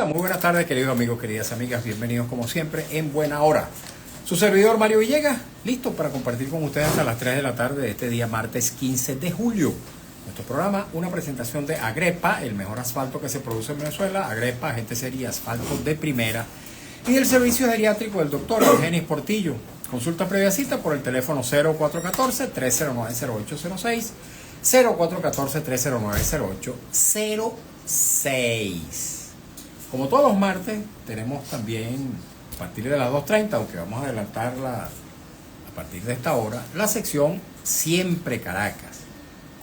Hola, muy buenas tardes, queridos amigos, queridas amigas. Bienvenidos como siempre en Buena Hora. Su servidor Mario Villegas, listo para compartir con ustedes hasta las 3 de la tarde de este día martes 15 de julio. Nuestro programa, una presentación de Agrepa, el mejor asfalto que se produce en Venezuela. Agrepa, agente sería asfalto de primera. Y del servicio geriátrico del doctor Eugenio Portillo. Consulta previa cita por el teléfono 0414-309-0806, 0414-309-0806. Como todos los martes, tenemos también, a partir de las 2:30, aunque vamos a adelantarla a partir de esta hora, la sección Siempre Caracas,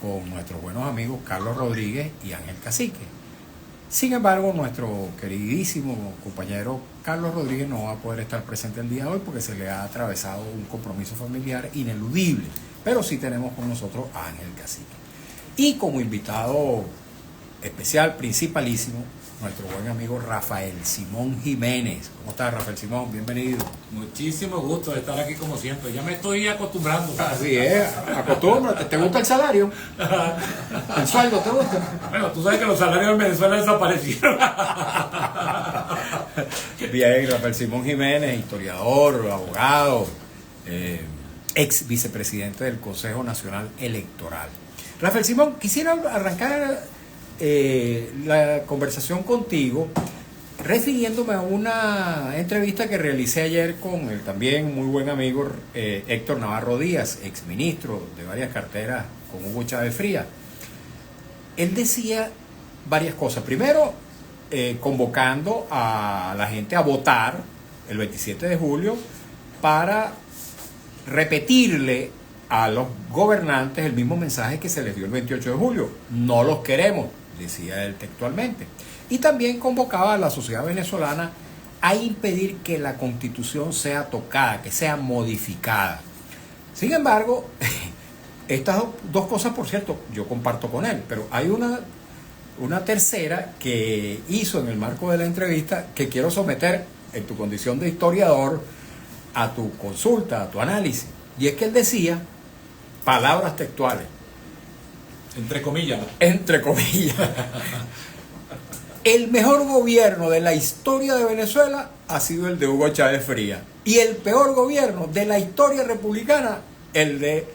con nuestros buenos amigos Carlos Rodríguez y Ángel Cacique. Sin embargo, nuestro queridísimo compañero Carlos Rodríguez no va a poder estar presente el día de hoy porque se le ha atravesado un compromiso familiar ineludible, pero sí tenemos con nosotros a Ángel Cacique. Y como invitado especial, principalísimo, nuestro buen amigo Rafael Simón Jiménez. ¿Cómo estás, Rafael Simón? Bienvenido. Muchísimo gusto de estar aquí como siempre. Ya me estoy acostumbrando. Así es, acostúmbrate. ¿Te gusta el salario? ¿El sueldo te gusta? Bueno, tú sabes que los salarios en Venezuela desaparecieron. Bien, Rafael Simón Jiménez, historiador, abogado, ex vicepresidente del Consejo Nacional Electoral. Rafael Simón, quisiera arrancar la conversación contigo refiriéndome a una entrevista que realicé ayer con el también muy buen amigo Héctor Navarro Díaz, exministro de varias carteras con Hugo Chávez Frías. Él decía varias cosas. Primero, convocando a la gente a votar el 27 de julio para repetirle a los gobernantes el mismo mensaje que se les dio el 28 de julio. No los queremos, decía él textualmente. Y también convocaba a la sociedad venezolana a impedir que la Constitución sea tocada, que sea modificada. Sin embargo, estas dos cosas, por cierto, yo comparto con él, pero hay una tercera que hizo en el marco de la entrevista que quiero someter en tu condición de historiador a tu consulta, a tu análisis. Y es que él decía, palabras textuales, Entre comillas. entre comillas, el mejor gobierno de la historia de Venezuela ha sido el de Hugo Chávez Frías y el peor gobierno de la historia republicana, el de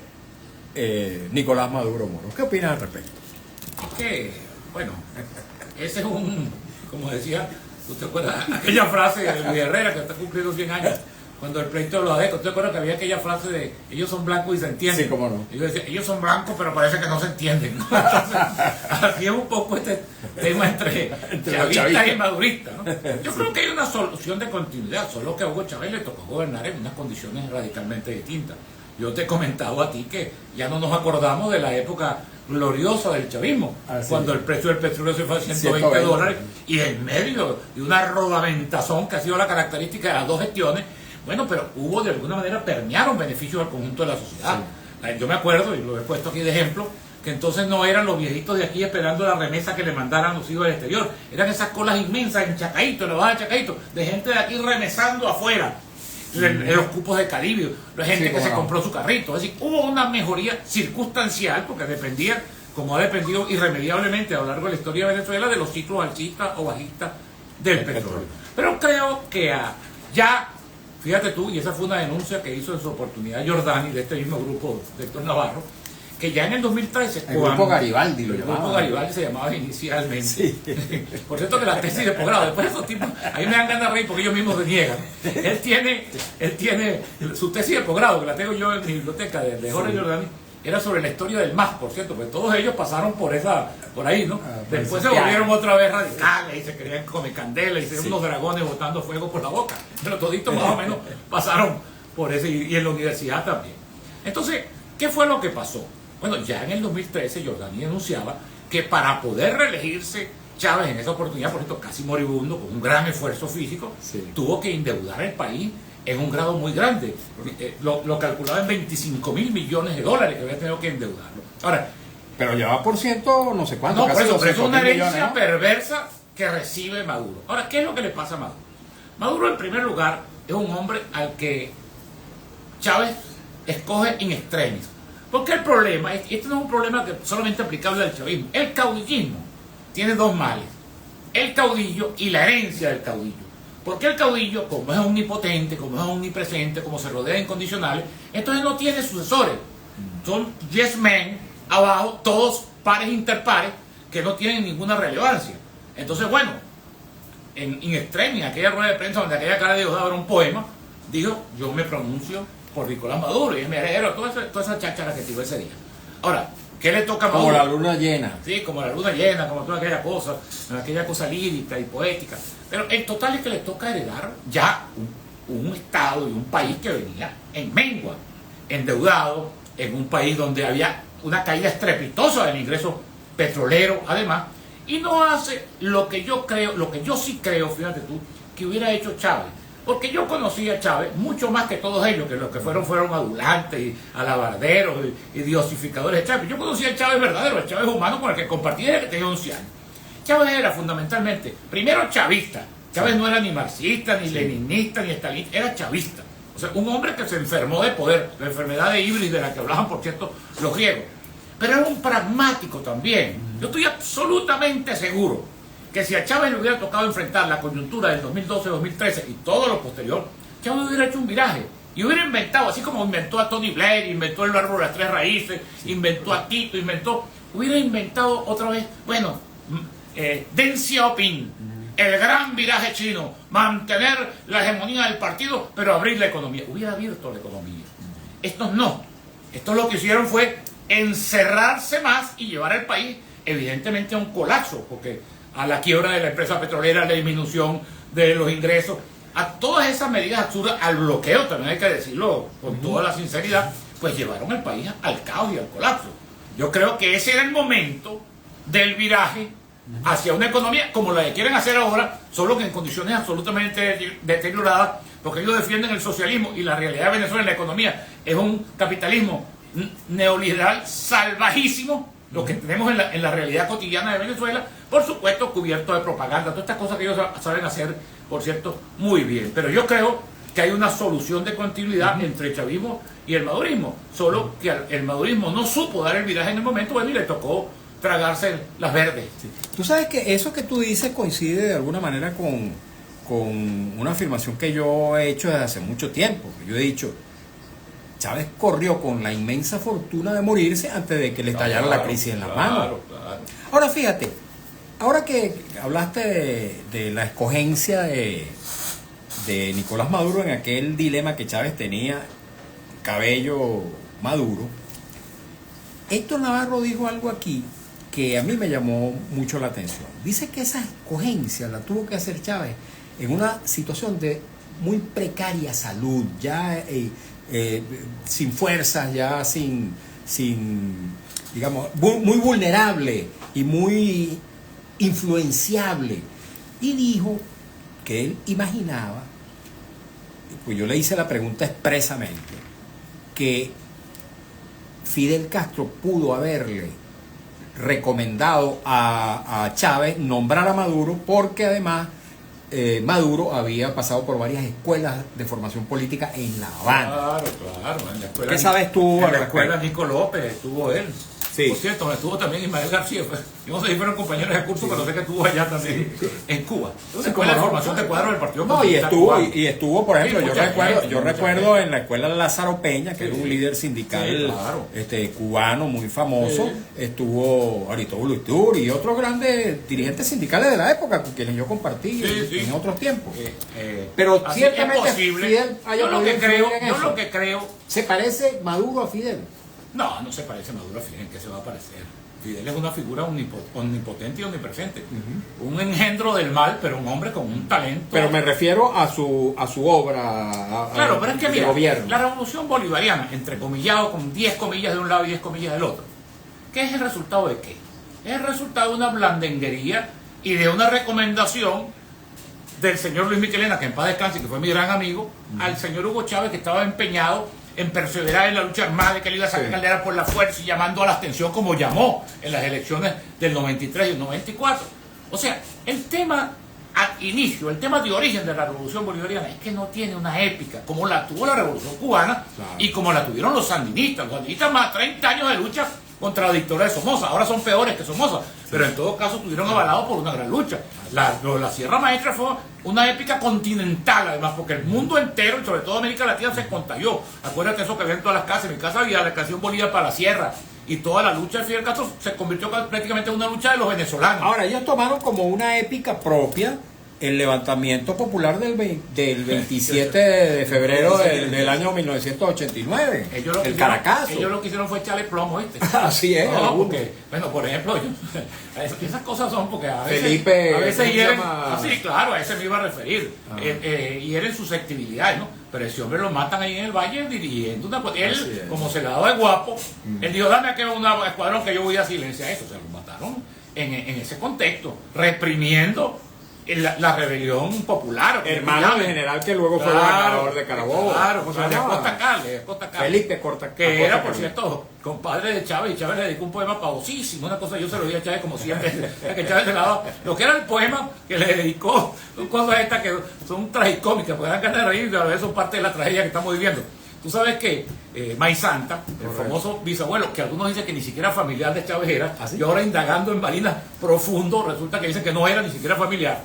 Nicolás Maduro Moro. ¿Qué opinas al respecto? Es que, bueno, ese es como decía, ¿tú te acuerdas aquella frase de Luis Herrera que está cumpliendo 100 años? Cuando el pleito de los adeptos, ¿tú te acuerdas que había aquella frase de ellos son blancos y se entienden? Sí, cómo no. Y yo decía, ellos son blancos, pero parece que no se entienden, ¿no? Entonces, aquí es un poco este tema entre chavistas y maduristas, ¿no? Yo creo que hay una solución de continuidad, solo que a Hugo Chávez le tocó gobernar en unas condiciones radicalmente distintas. Yo te he comentado a ti que ya no nos acordamos de la época gloriosa del chavismo, cuando el precio del petróleo se fue a $120 y en medio de una rodaventazón que ha sido la característica de las dos gestiones. Bueno, pero hubo de alguna manera, permearon beneficios al conjunto de la sociedad. Sí. Yo me acuerdo, y lo he puesto aquí de ejemplo, que entonces no eran los viejitos de aquí esperando la remesa que le mandaran los hijos del exterior. Eran esas colas inmensas en Chacaíto, en la baja de Chacaíto, de gente de aquí remesando afuera. En los cupos de Caribe, la gente que se compró su carrito. Es decir, hubo una mejoría circunstancial, porque dependía, como ha dependido irremediablemente a lo largo de la historia de Venezuela, de los ciclos alcistas o bajistas del petróleo. Pero creo que ya... Fíjate tú, y esa fue una denuncia que hizo en su oportunidad Giordani, de este mismo grupo de Héctor Navarro, que ya en el 2013... El grupo Garibaldi lo llamaba. El grupo Garibaldi se llamaba inicialmente. Sí. Por cierto que la tesis de posgrado, después de esos tipos, ahí me dan ganas de reír porque ellos mismos se niegan. Él tiene su tesis de posgrado, que la tengo yo en mi biblioteca de Jorge Giordani, era sobre la historia del MAS, por cierto, porque todos ellos pasaron por ahí, ¿no? Después se volvieron otra vez radicales y se querían comer candela y hicieron unos dragones botando fuego por la boca. Pero toditos más o menos pasaron por ese, y en la universidad también. Entonces, ¿qué fue lo que pasó? Bueno, ya en el 2013 Giordani denunciaba que para poder reelegirse Chávez en esa oportunidad, por cierto, casi moribundo, con un gran esfuerzo físico, tuvo que endeudar el país en un grado muy grande. Lo calculaba en $25.000 millones que había tenido que endeudarlo. Ahora, pero lleva por ciento no sé cuánto. No, por eso, pero es una herencia perversa que recibe Maduro. Ahora, ¿qué es lo que le pasa a Maduro? Maduro, en primer lugar, es un hombre al que Chávez escoge in extremis. Porque el problema, este no es un problema que solamente aplicable al chavismo. El caudillismo tiene dos males. el caudillo y la herencia del caudillo. Porque el caudillo, como es omnipotente, como es omnipresente, como se rodea de incondicionales, entonces no tiene sucesores. Son 10 men abajo, todos pares interpares, que no tienen ninguna relevancia. Entonces, bueno, in extremis, en aquella rueda de prensa donde aquella cara de Diosdado era un poema, dijo, yo me pronuncio por Nicolás Maduro, y es mi heredero, toda esa cháchara que tuvo ese día. Ahora, ¿qué le toca a Maduro? Como la luna llena. Sí, como la luna llena, como toda aquella cosa lírica y poética. Pero en total es que le toca heredar ya un Estado y un país que venía en mengua, endeudado, en un país donde había una caída estrepitosa del ingreso petrolero, además, y no hace lo que yo creo, lo que yo sí creo, fíjate tú, que hubiera hecho Chávez. Porque yo conocí a Chávez mucho más que todos ellos, que los que fueron adulantes y alabarderos y diosificadores de Chávez. Yo conocí al Chávez verdadero, el Chávez humano con el que compartí desde que tenía 11 años. Chávez era fundamentalmente, primero chavista. Chávez no era ni marxista, ni leninista, ni estalinista, era chavista. O sea, un hombre que se enfermó de poder, la enfermedad de Ibris de la que hablaban, por cierto, los griegos. Pero era un pragmático también. Yo estoy absolutamente seguro que si a Chávez le hubiera tocado enfrentar la coyuntura del 2012-2013 y todo lo posterior, Chávez hubiera hecho un viraje y hubiera inventado, así como inventó a Tony Blair, inventó el árbol de las 3 raíces, inventó a Tito, hubiera inventado otra vez, bueno, Deng Xiaoping, el gran viraje chino, mantener la hegemonía del partido, pero abrir la economía. Hubiera abierto la economía. Estos no. Estos lo que hicieron fue encerrarse más y llevar al país, evidentemente, a un colapso, porque a la quiebra de la empresa petrolera, a la disminución de los ingresos, a todas esas medidas absurdas, al bloqueo, también hay que decirlo con toda la sinceridad, pues llevaron al país al caos y al colapso. Yo creo que ese era el momento del viraje hacia una economía como la que quieren hacer ahora, solo que en condiciones absolutamente deterioradas, porque ellos defienden el socialismo y la realidad de Venezuela en la economía es un capitalismo neoliberal salvajísimo, lo que tenemos en la realidad cotidiana de Venezuela, por supuesto cubierto de propaganda, todas estas cosas que ellos saben hacer, por cierto, muy bien. Pero yo creo que hay una solución de continuidad entre el chavismo y el madurismo, solo que el madurismo no supo dar el viraje en el momento, bueno, y le tocó tragarse las verdes. Sí. Tú sabes que eso que tú dices coincide de alguna manera con una afirmación que yo he hecho desde hace mucho tiempo. Yo he dicho, Chávez corrió con la inmensa fortuna de morirse antes de que le estallara la crisis en las manos. Claro. Ahora fíjate, ahora que hablaste de la escogencia de Nicolás Maduro en aquel dilema que Chávez tenía, Cabello, Maduro, Héctor Navarro dijo algo aquí que a mí me llamó mucho la atención. Dice que esa escogencia la tuvo que hacer Chávez en una situación de muy precaria salud, ya sin fuerzas, ya sin digamos, muy vulnerable y muy influenciable. Y dijo que él imaginaba, pues yo le hice la pregunta expresamente, que Fidel Castro pudo haberle recomendado a Chávez nombrar a Maduro porque además Maduro había pasado por varias escuelas de formación política en La Habana. Claro, en la escuela. ¿Qué sabes tú? En la escuela Nico López estuvo él. Sí. Por cierto, estuvo también Ismael García. Yo no sé si fueron compañeros de curso, pero sé que estuvo allá también, en Cuba. Una escuela de formación de cuadros del Partido Comunista Cubano. Y estuvo, por ejemplo, sí, yo recuerdo en la escuela Lázaro Peña, que era un líder sindical cubano muy famoso, estuvo Aristóbulo Isturi y otros grandes dirigentes sindicales de la época con quienes yo compartí en otros tiempos. Pero ciertamente Fidel yo lo que creo... ¿Se parece Maduro a Fidel? No se parece Maduro a Fidel. ¿En qué se va a parecer? Fidel es una figura omnipotente y omnipresente. Un engendro del mal, pero un hombre con un talento. Pero me refiero a su obra claro, pero es que mira, gobierno. La revolución bolivariana, entrecomillado con 10 comillas de un lado y 10 comillas del otro, ¿qué es el resultado de qué? Es el resultado de una blandenguería y de una recomendación del señor Luis Michelena, que en paz descanse, que fue mi gran amigo, al señor Hugo Chávez, que estaba empeñado en perseverar en la lucha armada, que él iba a sacar Caldera por la fuerza y llamando a la abstención como llamó en las elecciones del 93 y el 94. O sea, el tema al inicio, el tema de origen de la revolución bolivariana es que no tiene una épica como la tuvo la revolución cubana y como la tuvieron los sandinistas. Los sandinistas más 30 años de lucha contradictoria de Somoza, ahora son peores que Somoza, pero en todo caso estuvieron avalados por una gran lucha. La Sierra Maestra fue una épica continental, además, porque el mundo entero, y sobre todo América Latina, se contagió. Acuérdate eso que había en todas las casas. En mi casa había la canción Bolívar para la Sierra, y toda la lucha de Fidel Castro se convirtió prácticamente en una lucha de los venezolanos. Ahora, ellos tomaron como una épica propia el levantamiento popular del 27 de febrero del año 1989, el Caracazo. Ellos lo que hicieron fue echarle plomo, ¿viste? Así es. No, porque, bueno, por ejemplo, esas cosas son porque a veces, Felipe, a veces hieren, sí, claro, a ese me iba a referir, hieren susceptibilidades, ¿no? Pero ese hombre lo matan ahí en el valle dirigiendo una cosa. Él, como se le daba de guapo, él dijo, dame aquí un escuadrón que yo voy a silenciar eso. Se lo mataron en ese contexto, reprimiendo la rebelión popular. Hermano del general que luego fue gobernador de Carabobo. Claro, de Acosta Cali. Felipe Corta que era, por cierto, compadre de Chávez, y Chávez le dedicó un poema pavosísimo, una cosa yo se lo di a Chávez como siempre, que Chávez se la daba, lo que era el poema que le dedicó, son cosas estas que son tragicómicas, porque dan ganas de reír, pero a veces son parte de la tragedia que estamos viviendo. Tú sabes que May Santa, el famoso bisabuelo, que algunos dicen que ni siquiera familiar de Chávez era, y ahora indagando en Barinas profundo, resulta que dicen que no era ni siquiera familiar.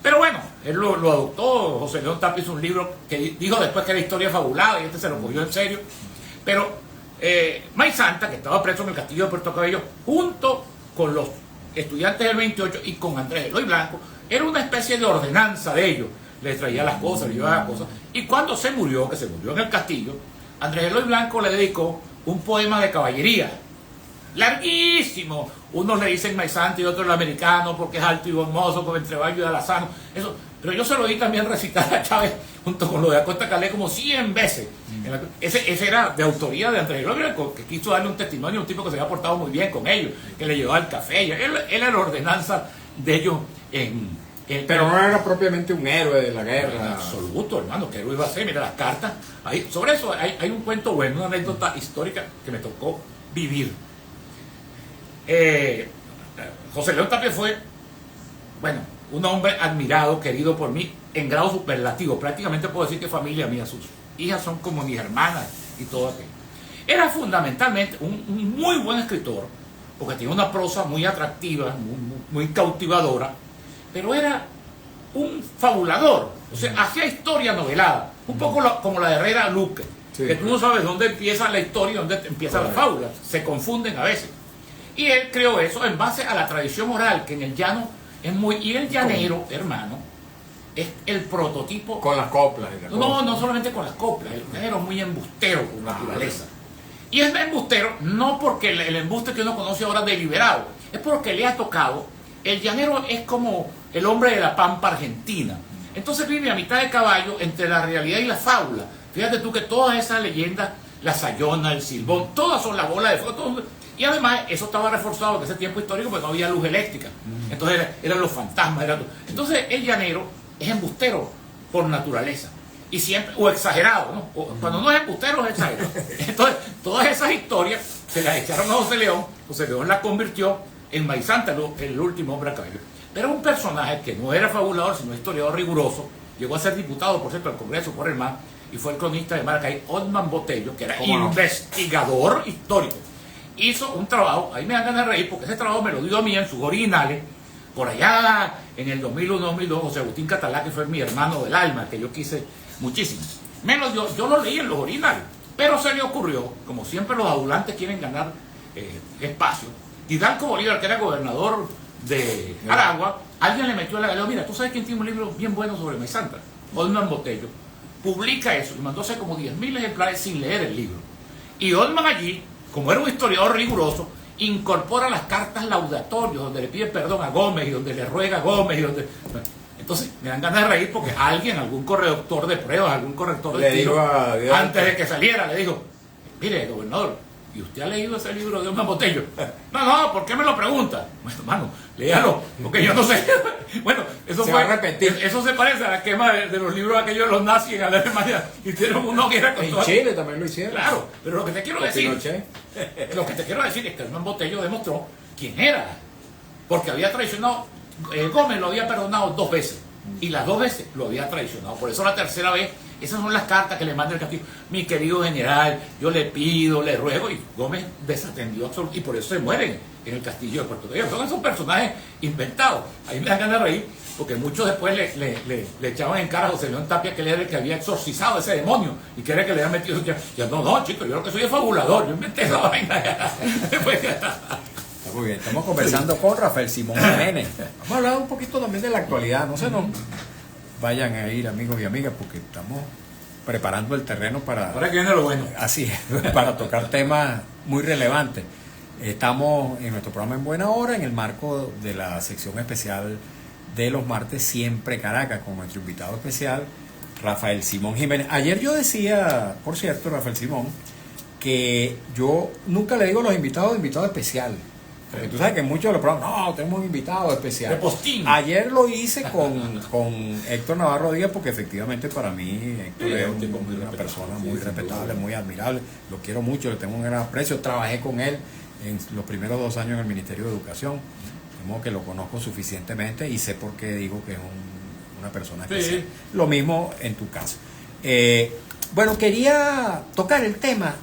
Pero bueno, él lo adoptó. José León Tapia hizo un libro que dijo después que era historia fabulada, y se lo cogió en serio. Pero May Santa, que estaba preso en el castillo de Puerto Cabello, junto con los estudiantes del 28 y con Andrés Eloy Blanco, era una especie de ordenanza de ellos. Le traía las cosas, le llevaba las cosas. Y cuando se murió, que se murió en el castillo, Andrés Eloy Blanco le dedicó un poema de caballería, larguísimo. Unos le dicen May Santa y otros el americano porque es alto y hermoso, con entrevallo de alazano. Eso, pero yo se lo di también recitar a Chávez junto con lo de Acosta Calé como 100 veces. Ese era de autoría de Andrés Eloy Blanco, que quiso darle un testimonio a un tipo que se había portado muy bien con ellos, que le llevaba el café. Él era la ordenanza de ellos pero no era propiamente un héroe de la guerra. En absoluto, hermano, que héroe iba a ser. Mira las cartas. Sobre eso hay un cuento bueno, una anécdota histórica que me tocó vivir. José León Tapia fue, bueno, un hombre admirado, querido por mí, en grado superlativo. Prácticamente puedo decir que familia mía, sus hijas son como mis hermanas y todo aquello. Era fundamentalmente un muy buen escritor, porque tenía una prosa muy atractiva, muy cautivadora, pero era un fabulador, o sea, hacía historia novelada, un poco como la de Herrera Luque, que tú no sabes dónde empieza la historia y dónde empieza la fábula, se confunden a veces. Y él creó eso en base a la tradición oral, que en el llano es muy... Y el llanero, hermano, es el prototipo... Con las coplas. No solamente con las coplas, el llanero es muy embustero por naturaleza. Y es embustero no porque el embuste que uno conoce ahora deliberado, es porque le ha tocado. El llanero es como el hombre de la pampa argentina. Entonces vive a mitad de caballo entre la realidad y la fábula. Fíjate tú que todas esas leyendas, la Sayona, el Silbón, todas son la bola de fuego. Y además eso estaba reforzado en ese tiempo histórico porque no había luz eléctrica. Entonces eran los fantasmas. Entonces el llanero es embustero por naturaleza. Y siempre, o exagerado, ¿no? Cuando no es embustero es exagerado. Entonces todas esas historias se las echaron a José León. José León la convirtió en May Santa, el último hombre a caballo. Pero un personaje que no era fabulador, sino historiador riguroso. Llegó a ser diputado, por cierto, del Congreso por el MAN, y fue el cronista de Maracay, Osman Botello, que era investigador histórico. Hizo un trabajo, ahí me dan ganas de reír, porque ese trabajo me lo dio a mí en sus originales, por allá en el 2001-2002, José Agustín Catalá, que fue mi hermano del alma, que yo quise muchísimo. Me lo dio, yo lo leí en los originales, pero se le ocurrió, como siempre los adulantes quieren ganar espacio, Hidalgo Bolívar, que era gobernador de Aragua, alguien le metió a la galera, mira, ¿tú sabes quién tiene un libro bien bueno sobre May Santa? Osman Botello. Publica eso, y mandó a hacer como 10.000 ejemplares sin leer el libro. Y Osman allí, como era un historiador riguroso, incorpora las cartas laudatorias donde le pide perdón a Gómez y donde le ruega a Gómez y donde... Entonces me dan ganas de reír porque alguien, algún corrector de pruebas, algún corrector de tiro, antes de que saliera, le dijo, mire, gobernador, ¿y usted ha leído ese libro de Osman Botello? No, ¿por qué me lo pregunta? Bueno, hermano, léalo, porque yo no sé. Bueno, eso se va a repetir. Eso se parece a la quema de los libros aquellos de los nazis en Alemania. Hicieron uno que era con en Chile también lo hicieron. Claro, pero lo que te quiero decir es que Osman Botello demostró quién era. Porque había traicionado, Gómez lo había perdonado 2 veces. Y las 2 veces lo había traicionado. Por eso la tercera vez, esas son las cartas que le manda el Castillo. Mi querido general, yo le pido, le ruego, y Gómez desatendió absolutamente, y por eso se mueren en el Castillo de Puerto Rico. Son esos personajes inventados. Ahí me dan ganas de reír, porque muchos después le echaban en cara a José León Tapia que él era el que había exorcizado a ese demonio, y que era el que le había metido. Ya, no, chicos, yo lo que soy es fabulador, yo inventé esa vaina. Después, muy bien, estamos conversando con Rafael Simón Jiménez. Vamos a hablar un poquito también de la actualidad. No se nos vayan a ir, amigos y amigas, porque estamos preparando el terreno para... Ahora que viene lo bueno. Así es, para tocar temas muy relevantes. Estamos en nuestro programa En Buena Hora, en el marco de la sección especial de los martes Siempre Caracas, con nuestro invitado especial, Rafael Simón Jiménez. Ayer yo decía, por cierto, Rafael Simón, que yo nunca le digo a los invitados especial. Porque tú sabes que muchos de los programas, no, tenemos un invitado especial. De postín. Ayer lo hice con Héctor Navarro Díaz, porque efectivamente para mí Héctor es una persona muy respetable, muy admirable. Lo quiero mucho, le tengo un gran aprecio. Trabajé con él en los primeros 2 años en el Ministerio de Educación. De modo que lo conozco suficientemente y sé por qué digo que es una persona especial. Sí. Lo mismo en tu caso. Bueno, quería tocar el tema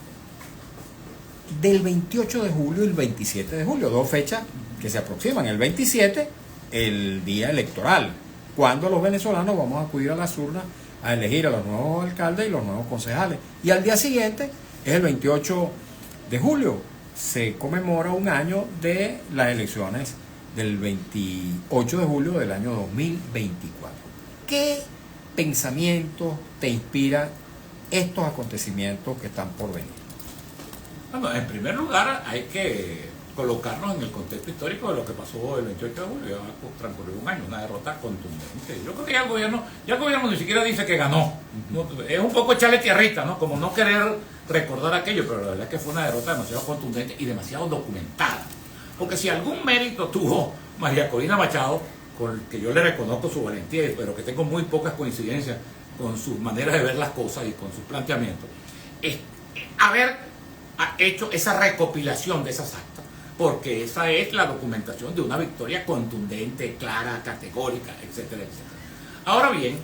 del 28 de julio y el 27 de julio, 2 fechas que se aproximan. El 27, el día electoral, cuando los venezolanos vamos a acudir a las urnas a elegir a los nuevos alcaldes y los nuevos concejales. Y al día siguiente, es el 28 de julio, se conmemora un año de las elecciones del 28 de julio del año 2024. ¿Qué pensamientos te inspiran estos acontecimientos que están por venir? Bueno, en primer lugar hay que colocarnos en el contexto histórico de lo que pasó el 28 de julio. Ya transcurrió un año, una derrota contundente. Yo creo que ya el gobierno ni siquiera dice que ganó. Es un poco echarle tierrita, ¿no? Como no querer recordar aquello, pero la verdad es que fue una derrota demasiado contundente y demasiado documentada. Porque si algún mérito tuvo María Corina Machado, con el que yo le reconozco su valentía, pero que tengo muy pocas coincidencias con sus maneras de ver las cosas y con sus planteamientos, es haber hecho esa recopilación de esas actas, porque esa es la documentación de una victoria contundente, clara, categórica, etcétera, etcétera. Ahora bien,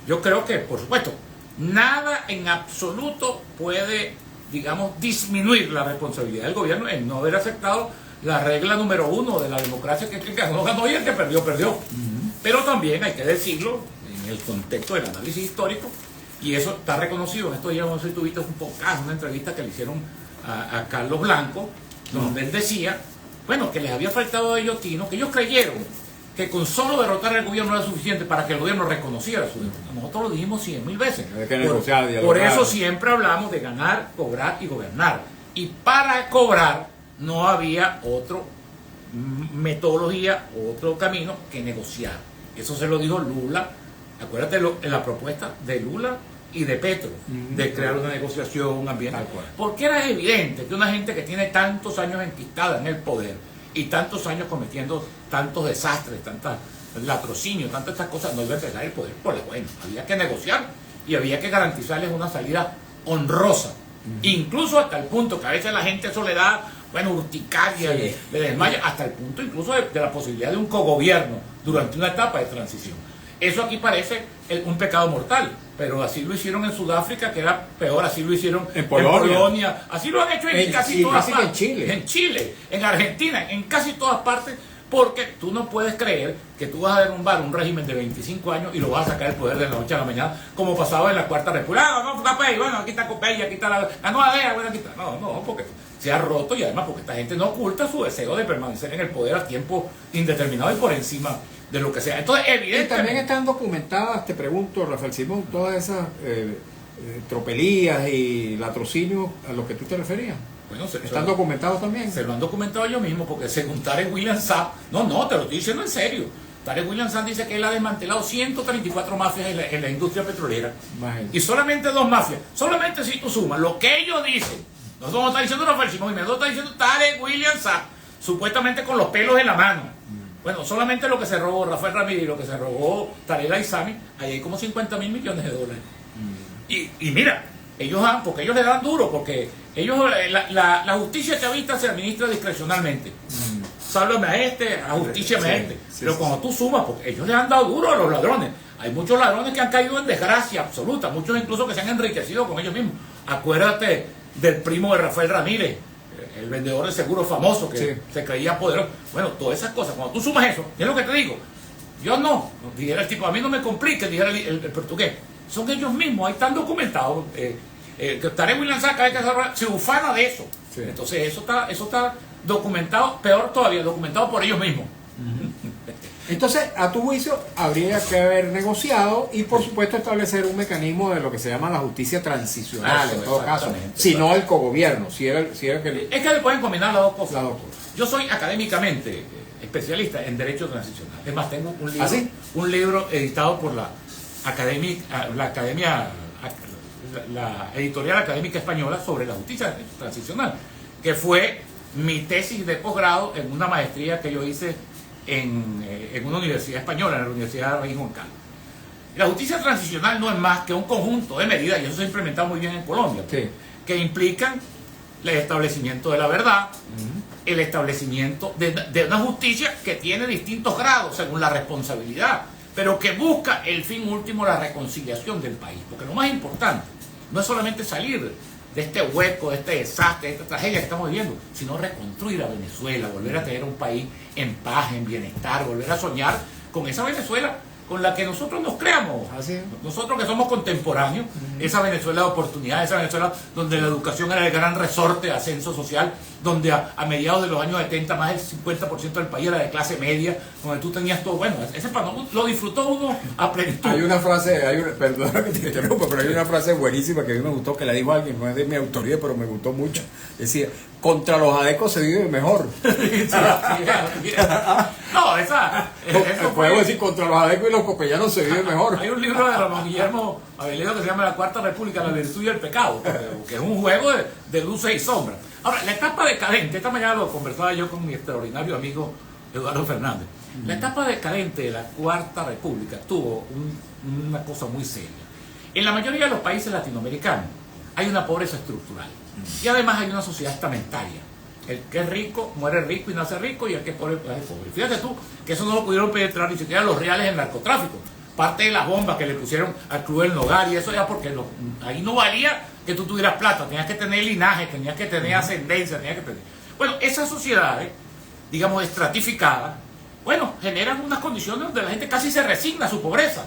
yo creo que, por supuesto, nada en absoluto puede, digamos, disminuir la responsabilidad del gobierno en no haber aceptado la regla número 1 de la democracia, que el que ganó, ganó y el que perdió, perdió. Pero también hay que decirlo en el contexto del análisis histórico, y eso está reconocido. En estos días, no sé si tuviste un podcast, una entrevista que le hicieron a Carlos Blanco, donde él decía, bueno, que les había faltado a ellos tino, que ellos creyeron que con solo derrotar al gobierno era suficiente para que el gobierno reconociera su derrota. Nosotros lo dijimos 100.000 veces. Por eso siempre hablamos de ganar, cobrar y gobernar. Y para cobrar no había otra metodología, otro camino que negociar. Eso se lo dijo Lula. Acuérdate en la propuesta de Lula y de Petro, de crear una negociación, un ambiente. Porque era evidente que una gente que tiene tantos años enquistada en el poder y tantos años cometiendo tantos desastres, tantos latrocinios, tantas estas cosas, no iba a entregar el poder por la buena. Había que negociar y había que garantizarles una salida honrosa. Incluso hasta el punto que a veces la gente eso le da, bueno, urticaria, le desmaya, hasta el punto incluso de la posibilidad de un cogobierno durante una etapa de transición. Eso aquí parece un pecado mortal, pero así lo hicieron en Sudáfrica, que era peor, así lo hicieron en Polonia, así lo han hecho en casi todas partes, en Chile, en Argentina, en casi todas partes, porque tú no puedes creer que tú vas a derrumbar un régimen de 25 años y lo vas a sacar del poder de la noche a la mañana, como pasaba en la Cuarta República. Bueno, aquí está Copey, aquí está la nueva DEA, bueno, aquí está. No, porque se ha roto, y además porque esta gente no oculta su deseo de permanecer en el poder a tiempo indeterminado y por encima de lo que sea. Entonces, evidentemente... Y también están documentadas, te pregunto, Rafael Simón, todas esas tropelías y latrocinios a los que tú te referías. Bueno, ¿están documentados también? Se lo han documentado ellos mismos, porque según Tarek William Saab, no, te lo estoy diciendo en serio, Tarek William Saab dice que él ha desmantelado 134 mafias en la industria petrolera. Imagínate. Y solamente 2 mafias, solamente si tú sumas lo que ellos dicen, nosotros no está diciendo Rafael Simón, nosotros está diciendo Tarek William Saab, supuestamente con los pelos en la mano. Bueno, solamente lo que se robó Rafael Ramírez y lo que se robó Tarek Aizami, ahí hay como 50.000 millones de dólares. Y mira, porque ellos le dan duro, porque ellos, la justicia chavista se administra discrecionalmente. Sálvame a este, a justicia a este. Pero cuando tú sumas, porque ellos le han dado duro a los ladrones. hay muchos ladrones que han caído en desgracia absoluta, muchos incluso que se han enriquecido con ellos mismos. Acuérdate del primo de Rafael Ramírez, el vendedor de seguros famoso que sí. se creía poderoso. Bueno, todas esas cosas, cuando tú sumas eso, es lo que te digo, yo no, dijera el tipo, a mí no me complique, dijera el portugués, son ellos mismos, ahí están documentados, que Tarek William Sá cada vez que se ufana de eso. Sí. Entonces eso está documentado, peor todavía, documentado por ellos mismos. Entonces, a tu juicio, habría que haber negociado y, por supuesto, establecer un mecanismo de lo que se llama la justicia transicional, en todo caso, si no el cogobierno, si era que... Es que le pueden combinar las dos cosas. Las dos cosas. Yo soy académicamente especialista en Derecho Transicional. Es más, tengo un libro, ¿Ah, sí? un libro editado por la Editorial Académica Española sobre la justicia transicional, que fue mi tesis de posgrado en una maestría que yo hice en una universidad española, en la Universidad de Rey Juan Carlos. La justicia transicional no es más que un conjunto de medidas, y eso se ha implementado muy bien en Colombia, sí, que implican el establecimiento de la verdad, el establecimiento de una justicia que tiene distintos grados según la responsabilidad, pero que busca el fin último, la reconciliación del país. Porque lo más importante no es solamente salir de este hueco, de este desastre, de esta tragedia que estamos viviendo, sino reconstruir a Venezuela, volver a tener un país en paz, en bienestar, volver a soñar con esa Venezuela con la que nosotros nos creamos. Así. Nosotros que somos contemporáneos, esa Venezuela de oportunidades, esa Venezuela donde la educación era el gran resorte de ascenso social, donde a mediados de los años 70 más del 50% del país era de clase media, donde tú tenías todo. Bueno, ese panorama lo disfrutó uno a plenitud. Hay una frase, perdona que te interrumpa, pero hay una frase buenísima que a mí me gustó, que la dijo alguien, no es de mi autoría, pero me gustó mucho. Decía, contra los adecos se vive mejor. No, esa podemos decir, contra los adecos y los copellanos se vive mejor. Hay un libro de Ramón Guillermo Aveledo que se llama La Cuarta República, la virtud y el pecado, que es un juego de luces y sombras. Ahora, la etapa decadente, esta mañana lo conversaba yo con mi extraordinario amigo Eduardo Fernández. La etapa decadente de la Cuarta República tuvo una cosa muy seria. En la mayoría de los países latinoamericanos hay una pobreza estructural y además hay una sociedad estamentaria. El que es rico muere rico y nace rico, y el que es pobre pues es pobre. Fíjate tú que eso no lo pudieron penetrar ni siquiera los reales en narcotráfico. Parte de las bombas que le pusieron al Club del Nogar y eso ya porque ahí no valía que tú tuvieras plata, tenías que tener linaje, tenías que tener ascendencia, tenías que tener... Bueno, esas sociedades, digamos, estratificadas, bueno, generan unas condiciones donde la gente casi se resigna a su pobreza.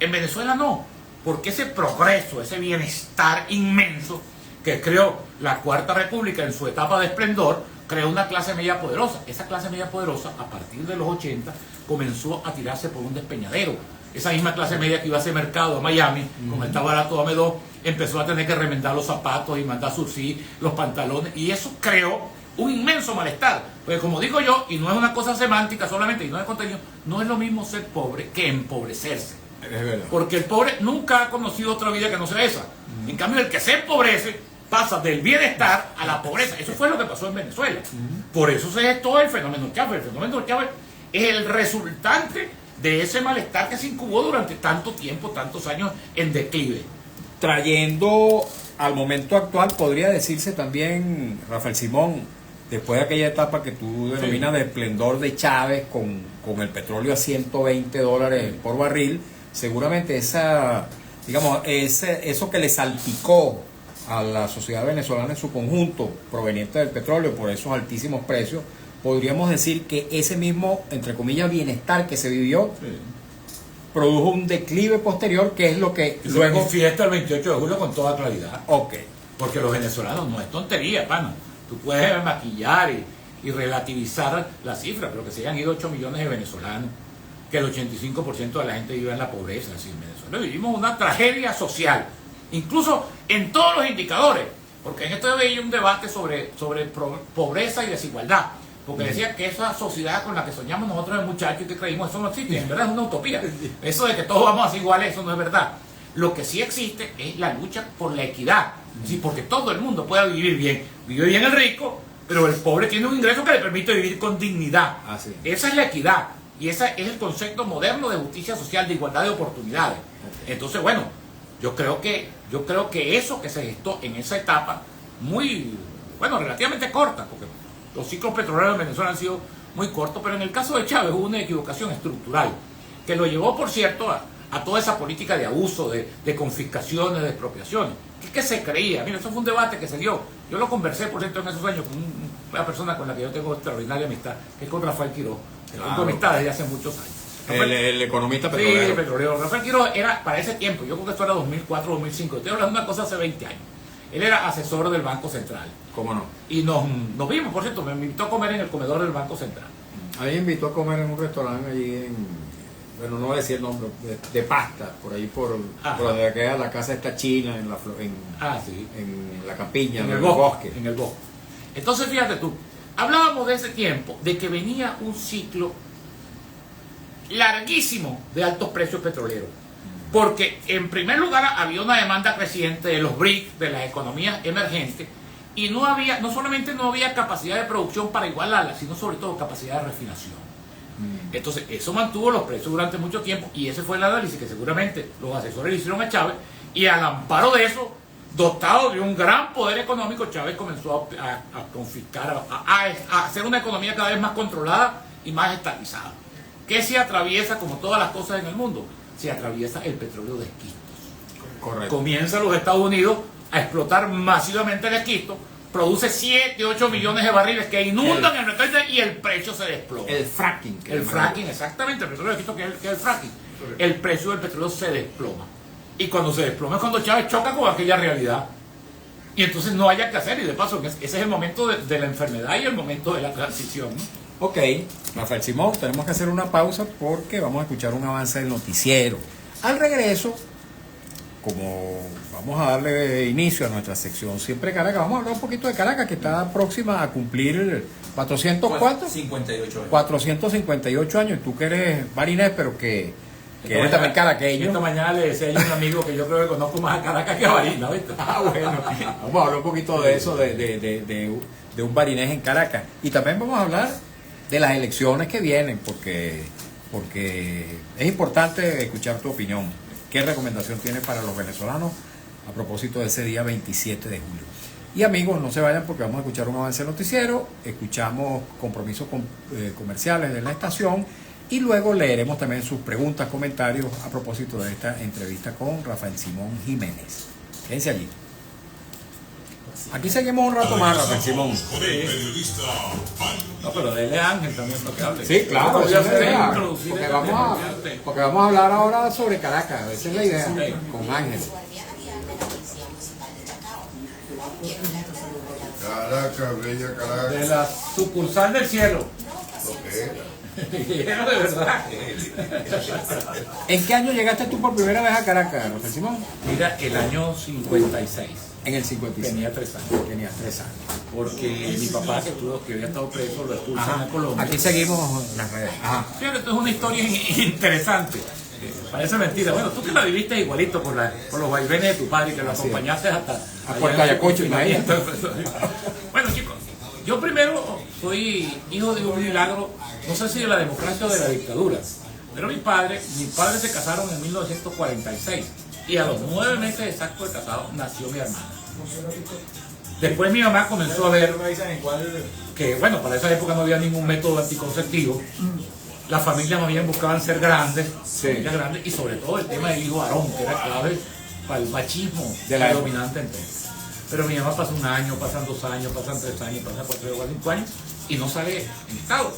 En Venezuela no, porque ese progreso, ese bienestar inmenso que creó la Cuarta República en su etapa de esplendor, creó una clase media poderosa. Esa clase media poderosa, a partir de los 80, comenzó a tirarse por un despeñadero. Esa misma clase media que iba a hacer mercado a Miami, como está barato dame dos, empezó a tener que remendar los zapatos y mandar surcir los pantalones, y eso creó un inmenso malestar. Porque como digo yo, y no es una cosa semántica solamente, y no es contenido, no es lo mismo ser pobre que empobrecerse. Es verdad. Porque el pobre nunca ha conocido otra vida que no sea esa. En cambio, el que se empobrece pasa del bienestar a la pobreza. Eso fue lo que pasó en Venezuela. Por eso se gestó el fenómeno Chávez. El fenómeno Chávez es el resultante de ese malestar que se incubó durante tanto tiempo, tantos años en declive. Trayendo al momento actual, podría decirse también, Rafael Simón, después de aquella etapa que tú denominas de esplendor de Chávez con el petróleo a $120 por barril, seguramente eso que le salpicó a la sociedad venezolana en su conjunto, proveniente del petróleo por esos altísimos precios, podríamos decir que ese mismo, entre comillas, bienestar que se vivió, produjo un declive posterior, que es lo que luego... Fiesta el 28 de julio con toda claridad. Ok. Porque los venezolanos no es tontería, pana. Tú puedes maquillar y relativizar la cifra, pero que se hayan ido 8 millones de venezolanos, que el 85% de la gente vive en la pobreza. Es decir, en Venezuela vivimos una tragedia social, incluso en todos los indicadores, porque en esto veía un debate sobre pobreza y desigualdad, porque decía que esa sociedad con la que soñamos nosotros de muchachos y que creímos, eso no existe, en verdad es una utopía. Eso de que todos vamos a ser iguales, eso no es verdad. Lo que sí existe es la lucha por la equidad, es decir, porque todo el mundo pueda vivir bien. Vive bien el rico, pero el pobre tiene un ingreso que le permite vivir con dignidad. Esa es la equidad, y ese es el concepto moderno de justicia social, de igualdad de oportunidades. Entonces, bueno, yo creo que eso que se gestó en esa etapa, relativamente corta, porque los ciclos petroleros en Venezuela han sido muy cortos, pero en el caso de Chávez hubo una equivocación estructural, que lo llevó, por cierto, a toda esa política de abuso, de confiscaciones, de expropiaciones. ¿Qué se creía? Mira, eso fue un debate que se dio. Yo lo conversé, por cierto, en esos años con una persona con la que yo tengo extraordinaria amistad, que es con Rafael Quiroz. Tengo amistad desde hace muchos años. El economista petrolero. Sí, petrolero. Rafael Quiroz era, para ese tiempo, yo creo que esto era 2004, 2005, estoy hablando de una cosa hace 20 años. Él era asesor del Banco Central. ¿Cómo no? Y nos vimos, por cierto, me invitó a comer en el comedor del Banco Central. A mí me invitó a comer en un restaurante allí bueno, no voy a decir el nombre, de pasta, por ahí por donde queda la casa esta china, en la campiña, en el bosque. En el bosque. Entonces, fíjate tú, hablábamos de ese tiempo, de que venía un ciclo larguísimo de altos precios petroleros. Porque, en primer lugar, había una demanda creciente de los BRICS, de las economías emergentes, y no solamente no había capacidad de producción para igualarla, sino sobre todo capacidad de refinación. Entonces, eso mantuvo los precios durante mucho tiempo, y ese fue el análisis que seguramente los asesores le hicieron a Chávez, y al amparo de eso, dotado de un gran poder económico, Chávez comenzó a confiscar, a hacer una economía cada vez más controlada y más estabilizada. ¿Qué se atraviesa, como todas las cosas en el mundo? Se atraviesa el petróleo de esquistos. Correcto. Comienza los Estados Unidos a explotar masivamente el esquisto, produce 7, 8 millones de barriles que inundan el mercado y el precio se desploma. El fracking. El fracking, exactamente, el petróleo de esquisto que es el fracking. El precio del petróleo se desploma. Y cuando se desploma es cuando Chávez choca con aquella realidad. Y entonces no haya que hacer, y de paso, ese es el momento de la enfermedad y el momento de la transición, ¿no? Ok, Rafael Simón, tenemos que hacer una pausa porque vamos a escuchar un avance del noticiero. Al regreso, como vamos a darle inicio a nuestra sección Siempre Caracas, vamos a hablar un poquito de Caracas, que está próxima a cumplir 458 años. Tú que eres barinés, pero que eres también caraqueño. Esta mañana le decía a un amigo que yo creo que conozco más a Caracas que a Barinas, ¿viste? Bueno, vamos a hablar un poquito de eso, de un barinés en Caracas. Y también vamos a hablar de las elecciones que vienen, porque es importante escuchar tu opinión. ¿Qué recomendación tienes para los venezolanos a propósito de ese día 27 de julio? Y amigos, no se vayan porque vamos a escuchar un avance noticiero, escuchamos compromisos comerciales de la estación y luego leeremos también sus preguntas, comentarios a propósito de esta entrevista con Rafael Simón Jiménez. Quédense allí. Aquí seguimos un rato más, Rafael Simón. No, pero dele a Ángel también lo que hable. Sí, claro, porque vamos a hablar ahora sobre Caracas, esa es la idea, con Ángel. Caracas, bella Caracas. De la sucursal del cielo. Lo que era. Era de verdad. ¿En qué año llegaste tú por primera vez a Caracas, Rafael Simón? Mira, el año 56. En el 56. Tenía 3 años. Tenías 3 años. Porque mi papá, que había estado preso, lo expulsan a Colombia. Aquí seguimos las redes. Ajá. Fíjate, esto es una historia interesante. Parece mentira. Bueno, tú que la viviste igualito por los vaivenes de tu padre, que lo acompañaste hasta a Puerto Ayacucho, imagínate. Bueno, chicos, yo primero soy hijo de un milagro, no sé si de la democracia o de la dictadura, pero mi padre se casaron en 1946 y a los 9 meses exactos de casado nació mi hermana. Después mi mamá comenzó a ver que, bueno, para esa época no había ningún método anticonceptivo. Las familias más bien buscaban ser grandes, familias grandes, y sobre todo el tema del hijo varón, que era clave para el machismo de la dominante entonces. Pero mi mamá pasa 1 año, pasan 2 años, pasan 3 años, pasan 4 o 5 años y no sale en estado.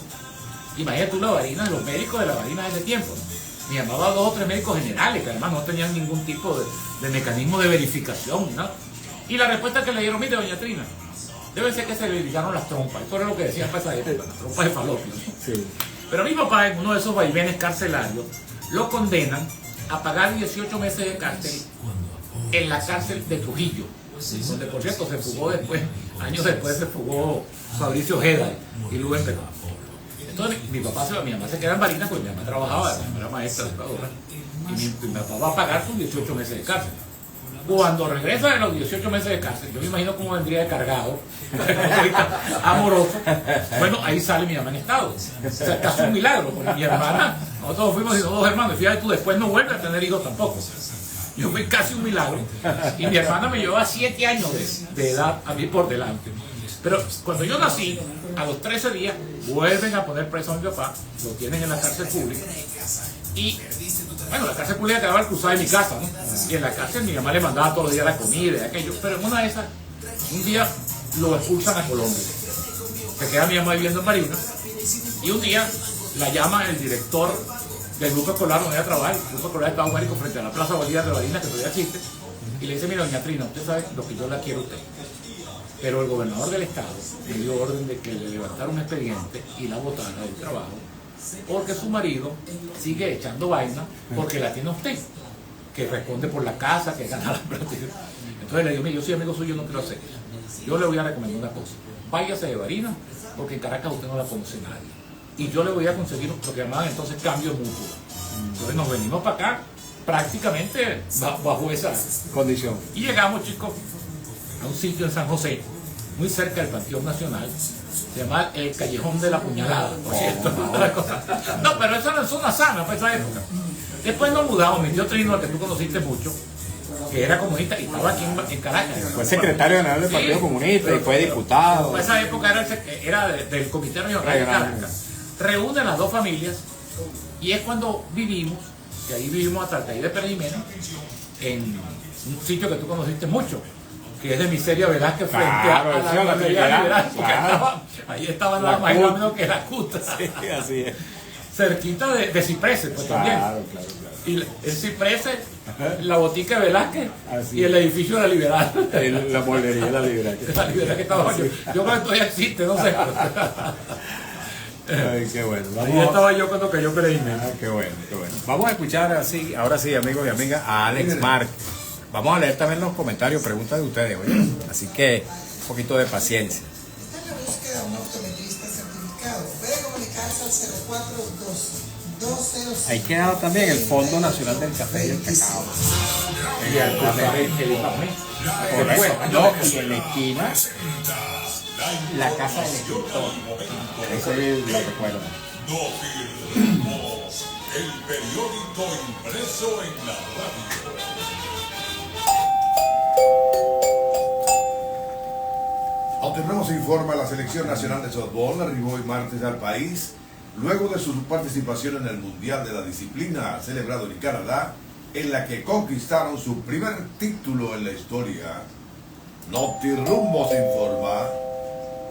Imagínate tú la varina, los médicos de la varina de ese tiempo, ¿no? Mi mamá va a 2 o 3 médicos generales que además no tenían ningún tipo de mecanismo de verificación, ¿no? Y la respuesta que le dieron, mire, doña Trina, debe ser que se le ligaron las trompas. Eso era lo que decían para esa época, las trompas de falopio, ¿no? Sí. Pero mi papá, en uno de esos vaivenes carcelarios, lo condenan a pagar 18 meses de cárcel en la cárcel de Trujillo, donde por cierto se fugó después, años después se fugó Fabricio Ojeda y Luen Perón. Entonces mi mamá se queda en Barinas porque mi mamá trabajaba, era maestra educadora, y mi papá va a pagar sus 18 meses de cárcel. Cuando regresa de los 18 meses de cárcel, yo me imagino cómo vendría de cargado, amoroso. Bueno, ahí sale mi mamá en estado. O sea, casi un milagro, porque mi hermana, nosotros fuimos 2 hermanos, y fíjate tú, después no vuelve a tener hijos tampoco. Yo fui casi un milagro. Y mi hermana me llevaba 7 años de edad a mí por delante. Pero cuando yo nací, a los 13 días, vuelven a poner preso a mi papá, lo tienen en la cárcel pública. Y Bueno, la cárcel pública quedaba al cruzar de mi casa, ¿no? Y en la cárcel mi mamá le mandaba todos los días la comida y aquello. Pero en una de esas, un día lo expulsan a Colombia. Se queda mi mamá viviendo en Marina. Y un día la llama el director del grupo escolar donde ella trabaja. El grupo escolar estaba Marico frente a la Plaza Bolívar de Barinas, que todavía existe. Y le dice, mira, doña Trina, usted sabe lo que yo la quiero a usted. Pero el gobernador del estado le dio orden de que le levantara un expediente y la botara del trabajo, porque su marido sigue echando vaina porque la tiene usted, que responde por la casa, que gana la plata. Entonces le digo, mira, yo soy amigo suyo, no quiero hacer eso. Yo le voy a recomendar una cosa, váyase de Barinas, porque en Caracas usted no la conoce nadie. Y yo le voy a conseguir lo que llamaban entonces cambio mutuo. Entonces nos venimos para acá prácticamente bajo esa Condición. y llegamos, chicos, a un sitio en San José, muy cerca del Panteón Nacional, se llama el Callejón de la Puñalada, por cierto. No, pero eso no es una sana para esa época. Después nos mudamos, mi tío Trino, al que tú conociste mucho, que era comunista y estaba aquí en Caracas. Fue secretario general del Partido Comunista y fue diputado. Por esa época era del Comité Regional de Caracas. Reúne las dos familias y es cuando vivimos, que ahí vivimos hasta el Taller de Pereimena, en un sitio que tú conociste mucho, que es de Miseria Velázquez frente a la Galería Liberal, porque ahí estaba nada más y nada menos que la Cuta. Sí, así es. Cerquita de Cipreses, pues también. Claro. Y el Cipreses, la botica de Velázquez Así y el edificio de la Liberal. La molería de la Liberal. La Liberal que estaba yo creo que todavía existe, no sé. Ay, qué bueno. Ahí estaba yo cuando cayó Pereimena. Qué bueno. Vamos a escuchar así, ahora sí, amigos y amigas, a Alex Mark. Vamos a leer también los comentarios, preguntas de ustedes, oye. Así que un poquito de paciencia. Está en la búsqueda de un optometrista certificado. Puede comunicarse al 0412-206. Ahí queda también el Fondo Nacional del Café y el Cacao. Y al cruzar el Ipamé. No, y en la esquina, la casa del escritor. Eso es lo recuerdo. Notirrimos, el periódico impreso en la radio. Notirrimos informa, la selección nacional de softball arribó hoy martes al país luego de su participación en el Mundial de la Disciplina celebrado en Canadá, en la que conquistaron su primer título en la historia. Notirrumbos informa.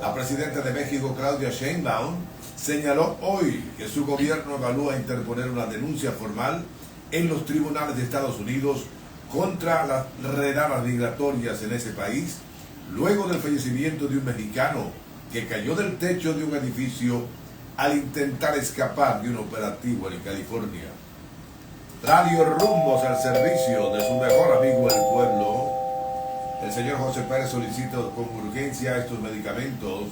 La presidenta de México, Claudia Sheinbaum, señaló hoy que su gobierno evalúa interponer una denuncia formal en los tribunales de Estados Unidos contra las redadas migratorias en ese país, luego del fallecimiento de un mexicano que cayó del techo de un edificio al intentar escapar de un operativo en California. Radio Rumbos al servicio de su mejor amigo el pueblo. El señor José Pérez solicita con urgencia estos medicamentos: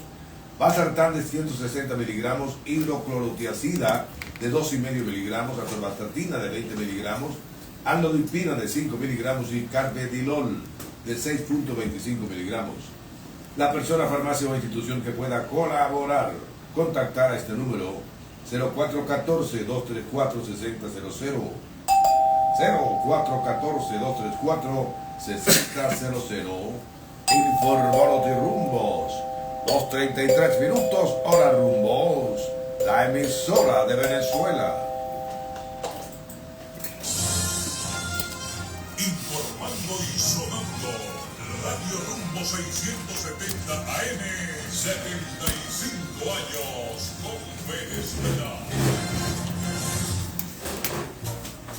Valsartán de 160 miligramos, hidroclorotiazida de 2,5 miligramos, atorvastatina de 20 miligramos, amlodipina de 5 miligramos y carvedilol de 6,25 miligramos. La persona, farmacia o institución que pueda colaborar, contactar a este número 0414-234-6000, 0414-234-6000. Informó Notirrumbos, 2:33, hora Rumbos, la emisora de Venezuela. Informando y sonando, Radio Rumbo 670 AM, 75 años con Venezuela.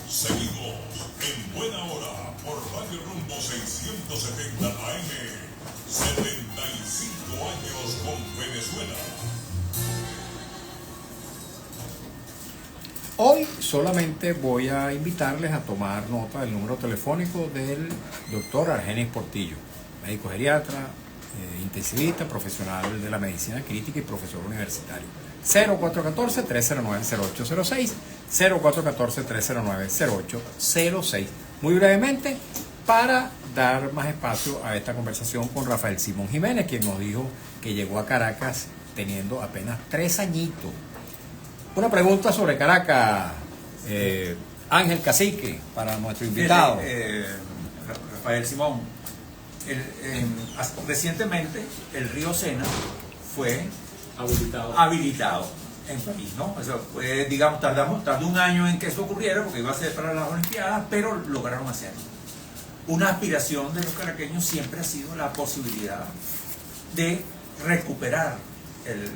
Seguimos en buena hora por Radio Rumbo 670 AM, 75 años con Venezuela. Hoy solamente voy a invitarles a tomar nota del número telefónico del doctor Argenis Portillo, médico geriatra, intensivista, profesional de la medicina crítica y profesor universitario. 0414-309-0806, 0414-309-0806. Muy brevemente, para dar más espacio a esta conversación con Rafael Simón Jiménez, quien nos dijo que llegó a Caracas teniendo apenas 3 añitos. Una pregunta sobre Caracas, Ángel Cacique, para nuestro invitado. Rafael Simón, recientemente el río Sena fue Habilitado. habilitado en París, ¿no? O sea, digamos, tardó un año en que eso ocurriera porque iba a ser para las Olimpiadas, pero lograron hacerlo. Una aspiración de los caraqueños siempre ha sido la posibilidad de recuperar el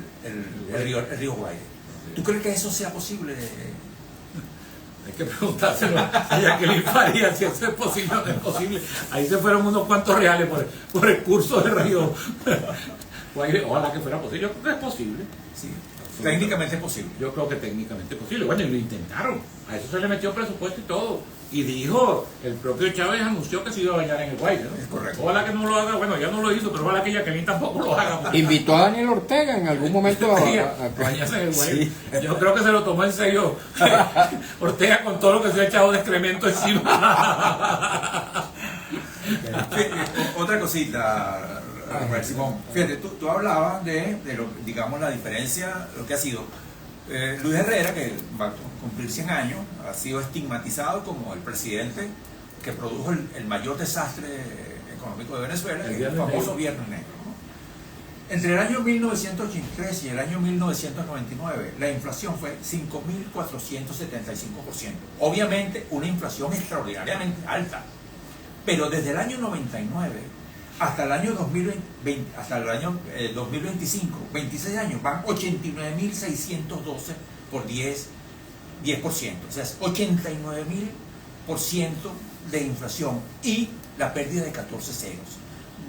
río Guaire. ¿Tú crees que eso sea posible? Hay que preguntárselo a Jacqueline Farías si eso es posible o no es posible. Ahí se fueron unos cuantos reales por el curso del río Guaire. Ojalá que fuera posible. Yo creo que es posible. Sí, técnicamente es posible. Yo creo que técnicamente es posible. Bueno, y lo intentaron. A eso se le metió presupuesto y todo. Y dijo, el propio Chávez anunció que se iba a bañar en el Guaire, ¿no? Es correcto. Ojalá que no lo haga. Bueno, ya no lo hizo, pero ojalá que Jacqueline tampoco lo haga. Invitó a Daniel Ortega en algún momento a bañarse en el Guaire. Sí. Yo creo que se lo tomó en serio Ortega con todo lo que se ha echado de excremento encima. Otra cosita, Rafael Simón. Fíjate, tú hablabas de lo, digamos, la diferencia, lo que ha sido. Luis Herrera, que va a cumplir 100 años, ha sido estigmatizado como el presidente que produjo el mayor desastre económico de Venezuela, que es el famoso Viernes Negro, ¿no? Entre el año 1983 y el año 1999, la inflación fue 5.475%. Obviamente, una inflación extraordinariamente alta. Pero desde el año 99 hasta el año 2025, 26 años, van 89.612 por 10%. O sea, es 89.000% de inflación y la pérdida de 14 ceros.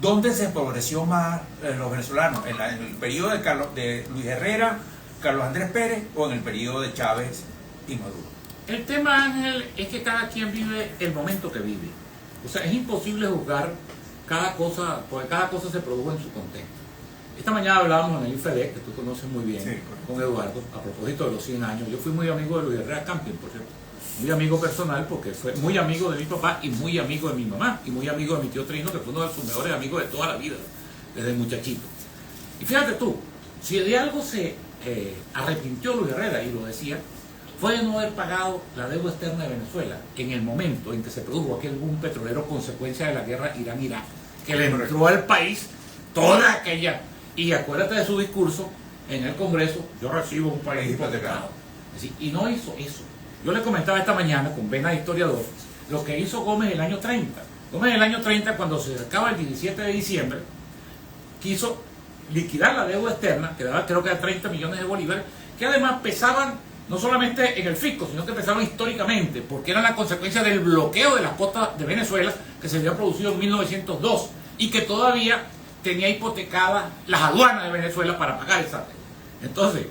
¿Dónde se empobreció más los venezolanos? ¿En el periodo de Luis Herrera, Carlos Andrés Pérez o en el periodo de Chávez y Maduro? El tema, Ángel, es que cada quien vive el momento que vive. O sea, es imposible juzgar cada cosa, porque cada cosa se produjo en su contexto. Esta mañana hablábamos en el IFEDEC, que tú conoces muy bien, sí, con Eduardo, a propósito de los 100 años. Yo fui muy amigo de Luis Herrera Camping, por cierto. Muy amigo personal, porque fue muy amigo de mi papá y muy amigo de mi mamá, y muy amigo de mi tío Trino, que fue uno de sus mejores amigos de toda la vida, desde muchachito. Y fíjate tú, si de algo se arrepintió Luis Herrera, y lo decía, fue de no haber pagado la deuda externa de Venezuela en el momento en que se produjo aquel boom petrolero consecuencia de la guerra Irán-Irak, que le entró al país toda aquella. Y acuérdate de su discurso en el Congreso: yo recibo un país hipotecado. Y no hizo eso. Yo le comentaba esta mañana, con vena de historiador, lo que hizo Gómez el año 30. Gómez el año 30, cuando se acercaba el 17 de diciembre, quiso liquidar la deuda externa, que daba creo que a 30 millones de bolívares, que además pesaban no solamente en el fisco, sino que pesaban históricamente, porque eran la consecuencia del bloqueo de las costas de Venezuela que se había producido en 1902 y que todavía tenía hipotecadas las aduanas de Venezuela para pagar esa deuda. Entonces,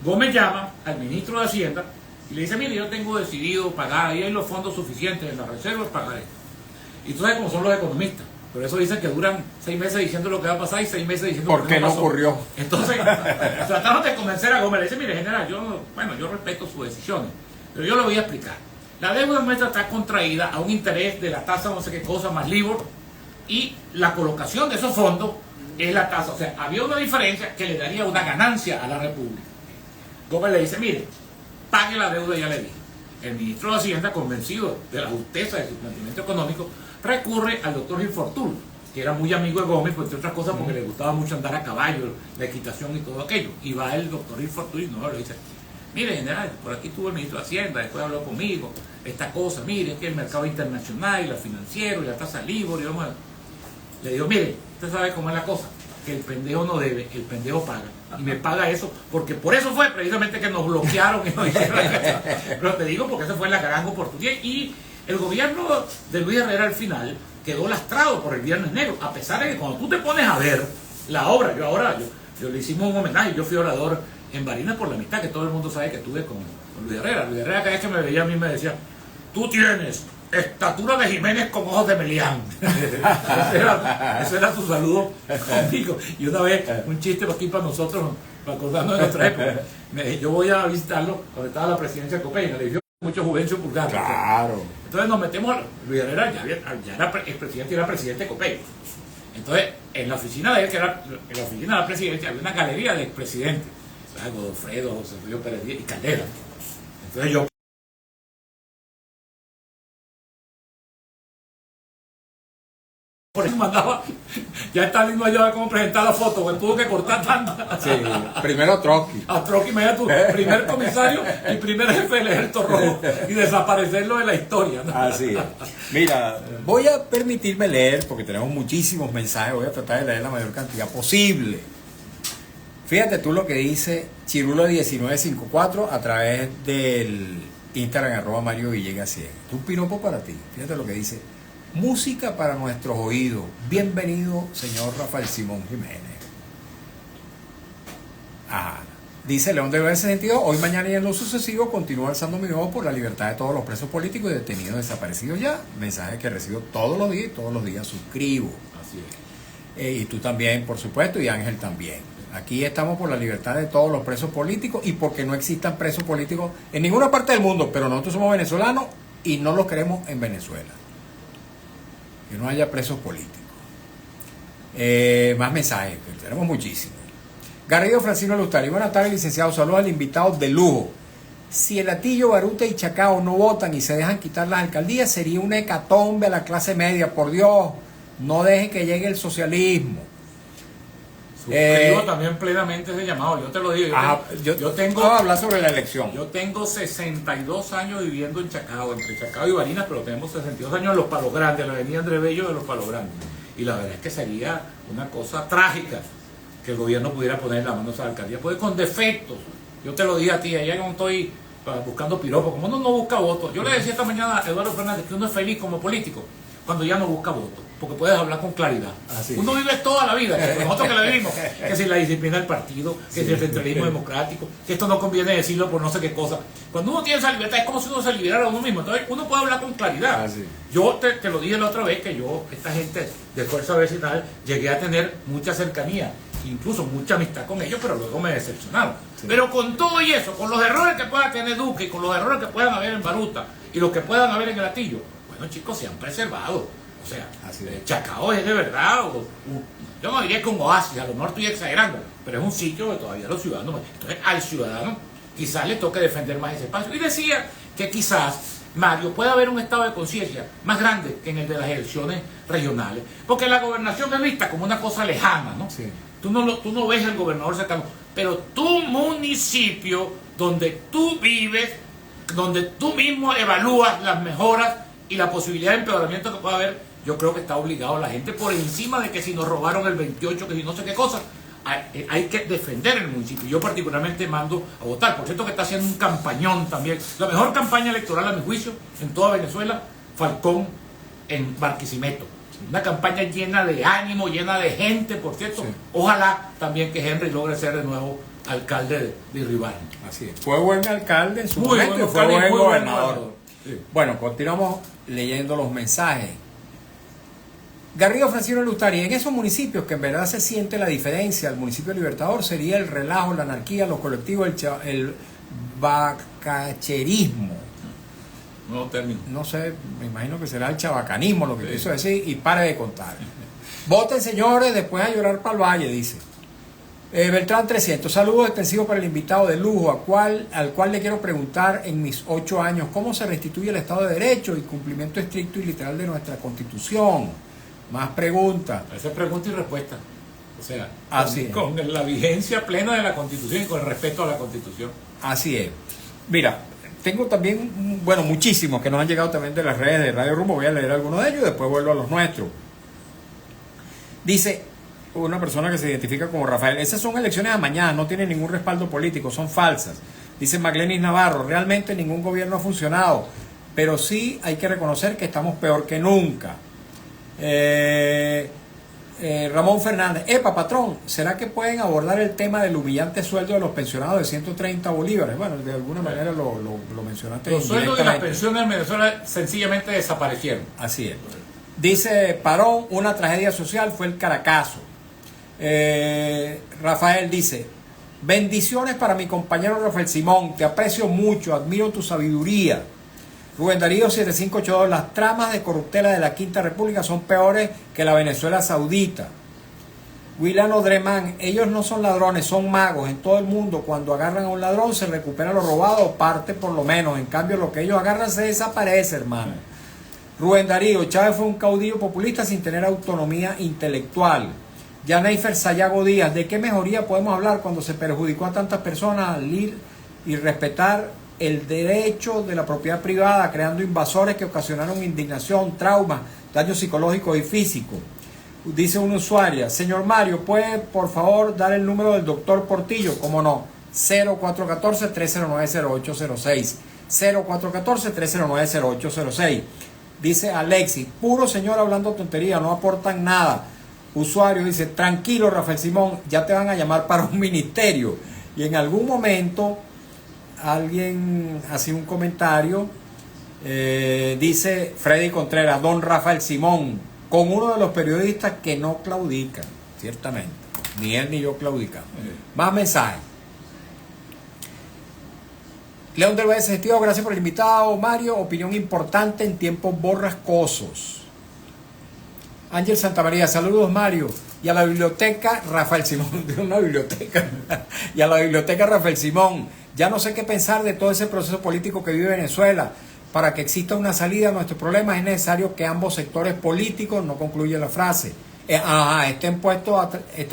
Gómez llama al ministro de Hacienda y le dice: mire, yo tengo decidido pagar, ahí hay los fondos suficientes en las reservas para pagar esto. Y tú sabes cómo son los economistas. Por eso dicen que duran 6 meses diciendo lo que va a pasar y 6 meses diciendo ¿por qué no ocurrió? Entonces, trataron de convencer a Gómez. Le dice: mire, general, yo respeto sus decisiones, pero yo le voy a explicar. La deuda nuestra está contraída a un interés de la tasa no sé qué cosa más LIBOR, y la colocación de esos fondos es la tasa. O sea, había una diferencia que le daría una ganancia a la República. Gómez le dice: mire, pague la deuda, ya le dije. El ministro de Hacienda, convencido de la justeza de su planteamiento económico, recurre al doctor Infortul, que era muy amigo de Gómez, entre otras cosas porque le gustaba mucho andar a caballo, la equitación y todo aquello. Y va el doctor Infortul y no le dice: mire, general, por aquí estuvo el ministro de Hacienda, después habló conmigo, esta cosa, mire, es que el mercado internacional y la financiero y la tasa LIBOR, y vamos a... Le digo: mire, usted sabe cómo es la cosa, que el pendejo no debe, el pendejo paga. Y me paga eso, porque por eso fue precisamente que nos bloquearon y nos hicieron eso. Pero te digo porque esa fue la gran oportunidad. Y el gobierno de Luis Herrera al final quedó lastrado por el Viernes Negro, a pesar de que cuando tú te pones a ver la obra, yo le hicimos un homenaje, yo fui orador en Barinas por la Amistad, que todo el mundo sabe que tuve con Luis Herrera. Luis Herrera cada vez que me veía a mí me decía: tú tienes estatura de Jiménez con ojos de Melián. Ese era su saludo conmigo. Y una vez, un chiste aquí para nosotros, para acordarnos de nuestra época, yo voy a visitarlo cuando estaba la presidencia de Copey, en la edición mucho Juvencio Pulgar. Claro. Entonces nos metemos, Luis Herrera ya era expresidente y era presidente de Copey. Entonces, en la oficina de él, que era en la oficina de la presidencia, había una galería de expresidentes: Godofredo, José Río Pérez y Caldera. Entonces yo Por eso mandaba, ya Stalin no ayudaba cómo presentar la foto, porque tuvo que cortar tanta. Sí, primero Trotsky. A Trotsky, imagínate tu primer comisario y primer jefe del Ejército Rojo y desaparecerlo de la historia, ¿no? Así es. Mira, voy a permitirme leer, porque tenemos muchísimos mensajes, voy a tratar de leer la mayor cantidad posible. Fíjate tú lo que dice Chirulo1954 a través del Instagram @MarioVillegas100. Es un piropo para ti. Fíjate lo que dice. Música para nuestros oídos. Bienvenido, señor Rafael Simón Jiménez. Ajá. Dice León de ese sentido, hoy, mañana y en lo sucesivo continúo alzando mi voz por la libertad de todos los presos políticos y detenidos desaparecidos ya. Mensaje que recibo todos los días y todos los días suscribo. Así es. Y tú también, por supuesto, y Ángel también. Aquí estamos por la libertad de todos los presos políticos y porque no existan presos políticos en ninguna parte del mundo, pero nosotros somos venezolanos y no los queremos en Venezuela. Que no haya presos políticos. Más mensajes, que tenemos muchísimos. Garrido Francino Lustari, buenas tardes, licenciado. Saludos al invitado de lujo. Si el Atillo, Baruta y Chacao no votan y se dejan quitar las alcaldías, sería una hecatombe a la clase media. Por Dios, no dejen que llegue el socialismo. Suscribo también plenamente ese llamado, yo te lo digo. Yo tengo. Vamos a hablar sobre la elección. Yo tengo 62 años viviendo en Chacao, entre Chacao y Barinas, pero tenemos 62 años en Los Palos Grandes, en la avenida André Bello de Los Palos Grandes. Y la verdad es que sería una cosa trágica que el gobierno pudiera poner la mano a esa alcaldía, pues con defectos. Yo te lo dije a ti, allá no estoy buscando piropos, como uno no busca votos. Yo le decía esta mañana a Eduardo Fernández que uno es feliz como político cuando ya no busca votos, porque puedes hablar con claridad. Así uno vive toda la vida, nosotros que la vivimos, que si la disciplina del partido, que si el centralismo democrático, que esto no conviene decirlo por no sé qué cosa. Cuando uno tiene esa libertad es como si uno se liberara a uno mismo, entonces uno puede hablar con claridad. Yo te lo dije la otra vez que yo, esta gente de Fuerza Vecinal, llegué a tener mucha cercanía, incluso mucha amistad con ellos, pero luego me decepcionaron. Sí. Pero con todo y eso, con los errores que pueda tener Duque y con los errores que puedan haber en Baruta y los que puedan haber en el Atillo, bueno, chicos, se han preservado. O sea, Chacao es de verdad, yo no diría que un oasis, a lo mejor estoy exagerando, pero es un sitio que todavía los ciudadanos, entonces al ciudadano quizás le toque defender más ese espacio. Y decía que quizás, Mario, puede haber un estado de conciencia más grande que en el de las elecciones regionales, porque la gobernación es vista como una cosa lejana, ¿no? Sí. Tú no ves al gobernador cercano, pero tu municipio, donde tú vives, donde tú mismo evalúas las mejoras y la posibilidad de empeoramiento que pueda haber, yo creo que está obligado la gente, por encima de que si nos robaron el 28, que si no sé qué cosa, hay que defender el municipio. Yo particularmente mando a votar. Por cierto que está haciendo un campañón también. La mejor campaña electoral, a mi juicio, en toda Venezuela, Falcón en Barquisimeto. Una campaña llena de ánimo, llena de gente, por cierto. Sí. Ojalá también que Henry logre ser de nuevo alcalde de Irribarren. Así es. Fue buen alcalde en su momento y fue buen gobernador. Sí. Bueno, continuamos leyendo los mensajes. Garrido Francino Lustari, en esos municipios que en verdad se siente la diferencia, el municipio Libertador sería el relajo, la anarquía, los colectivos, el bacacherismo. No término. No sé, me imagino que será el chabacanismo lo que quiso decir, y pare de contar. Voten, señores, después a llorar para el valle, dice. Beltrán 300, saludos extensivos para el invitado de lujo, al cual le quiero preguntar en mis 8 años, ¿cómo se restituye el Estado de Derecho y cumplimiento estricto y literal de nuestra Constitución? Más preguntas. Esa es pregunta y respuesta. O sea, con la vigencia plena de la Constitución y con el respeto a la Constitución. Así es. Mira, tengo también, bueno, muchísimos que nos han llegado también de las redes de Radio Rumbo. Voy a leer algunos de ellos y después vuelvo a los nuestros. Dice una persona que se identifica como Rafael, esas son elecciones a mañana, no tienen ningún respaldo político, son falsas. Dice Maglenis Navarro, realmente ningún gobierno ha funcionado, pero sí hay que reconocer que estamos peor que nunca. Ramón Fernández, patrón, ¿será que pueden abordar el tema del humillante sueldo de los pensionados de 130 bolívares? Bueno, de alguna manera lo mencionaste. Los sueldos de las pensiones en Venezuela sencillamente desaparecieron. Así es. Dice Parón, una tragedia social fue el Caracazo. Rafael dice, bendiciones para mi compañero Rafael Simón, te aprecio mucho, admiro tu sabiduría. Rubén Darío 7582, las tramas de corruptela de la Quinta República son peores que la Venezuela Saudita. Wilano Dremán, ellos no son ladrones, son magos. En todo el mundo, cuando agarran a un ladrón, se recupera lo robado o parte por lo menos. En cambio, lo que ellos agarran se desaparece, hermano. Rubén Darío, Chávez fue un caudillo populista sin tener autonomía intelectual. Yaneifer Sayago Díaz, ¿de qué mejoría podemos hablar cuando se perjudicó a tantas personas al ir y respetar el derecho de la propiedad privada, creando invasores que ocasionaron indignación, trauma, daños psicológicos y físicos? Dice una usuaria, señor Mario, ¿puede por favor dar el número del doctor Portillo? ¿Cómo no? 0414-309-0806. 0414-309-0806. Dice Alexis, puro señor hablando tontería, no aportan nada. Usuario dice, tranquilo Rafael Simón, ya te van a llamar para un ministerio. Y en algún momento alguien hacía un comentario, dice Freddy Contreras, don Rafael Simón, con uno de los periodistas que no claudican, ciertamente, ni él ni yo claudicamos. Más mensajes. León del Valle Sugestivo, gracias por el invitado. Mario, opinión importante en tiempos borrascosos. Ángel Santamaría, saludos Mario. Y a la biblioteca Rafael Simón, de una biblioteca. Y a la biblioteca Rafael Simón, ya no sé qué pensar de todo ese proceso político que vive Venezuela. Para que exista una salida a nuestros problemas es necesario que ambos sectores políticos, no concluye la frase, estén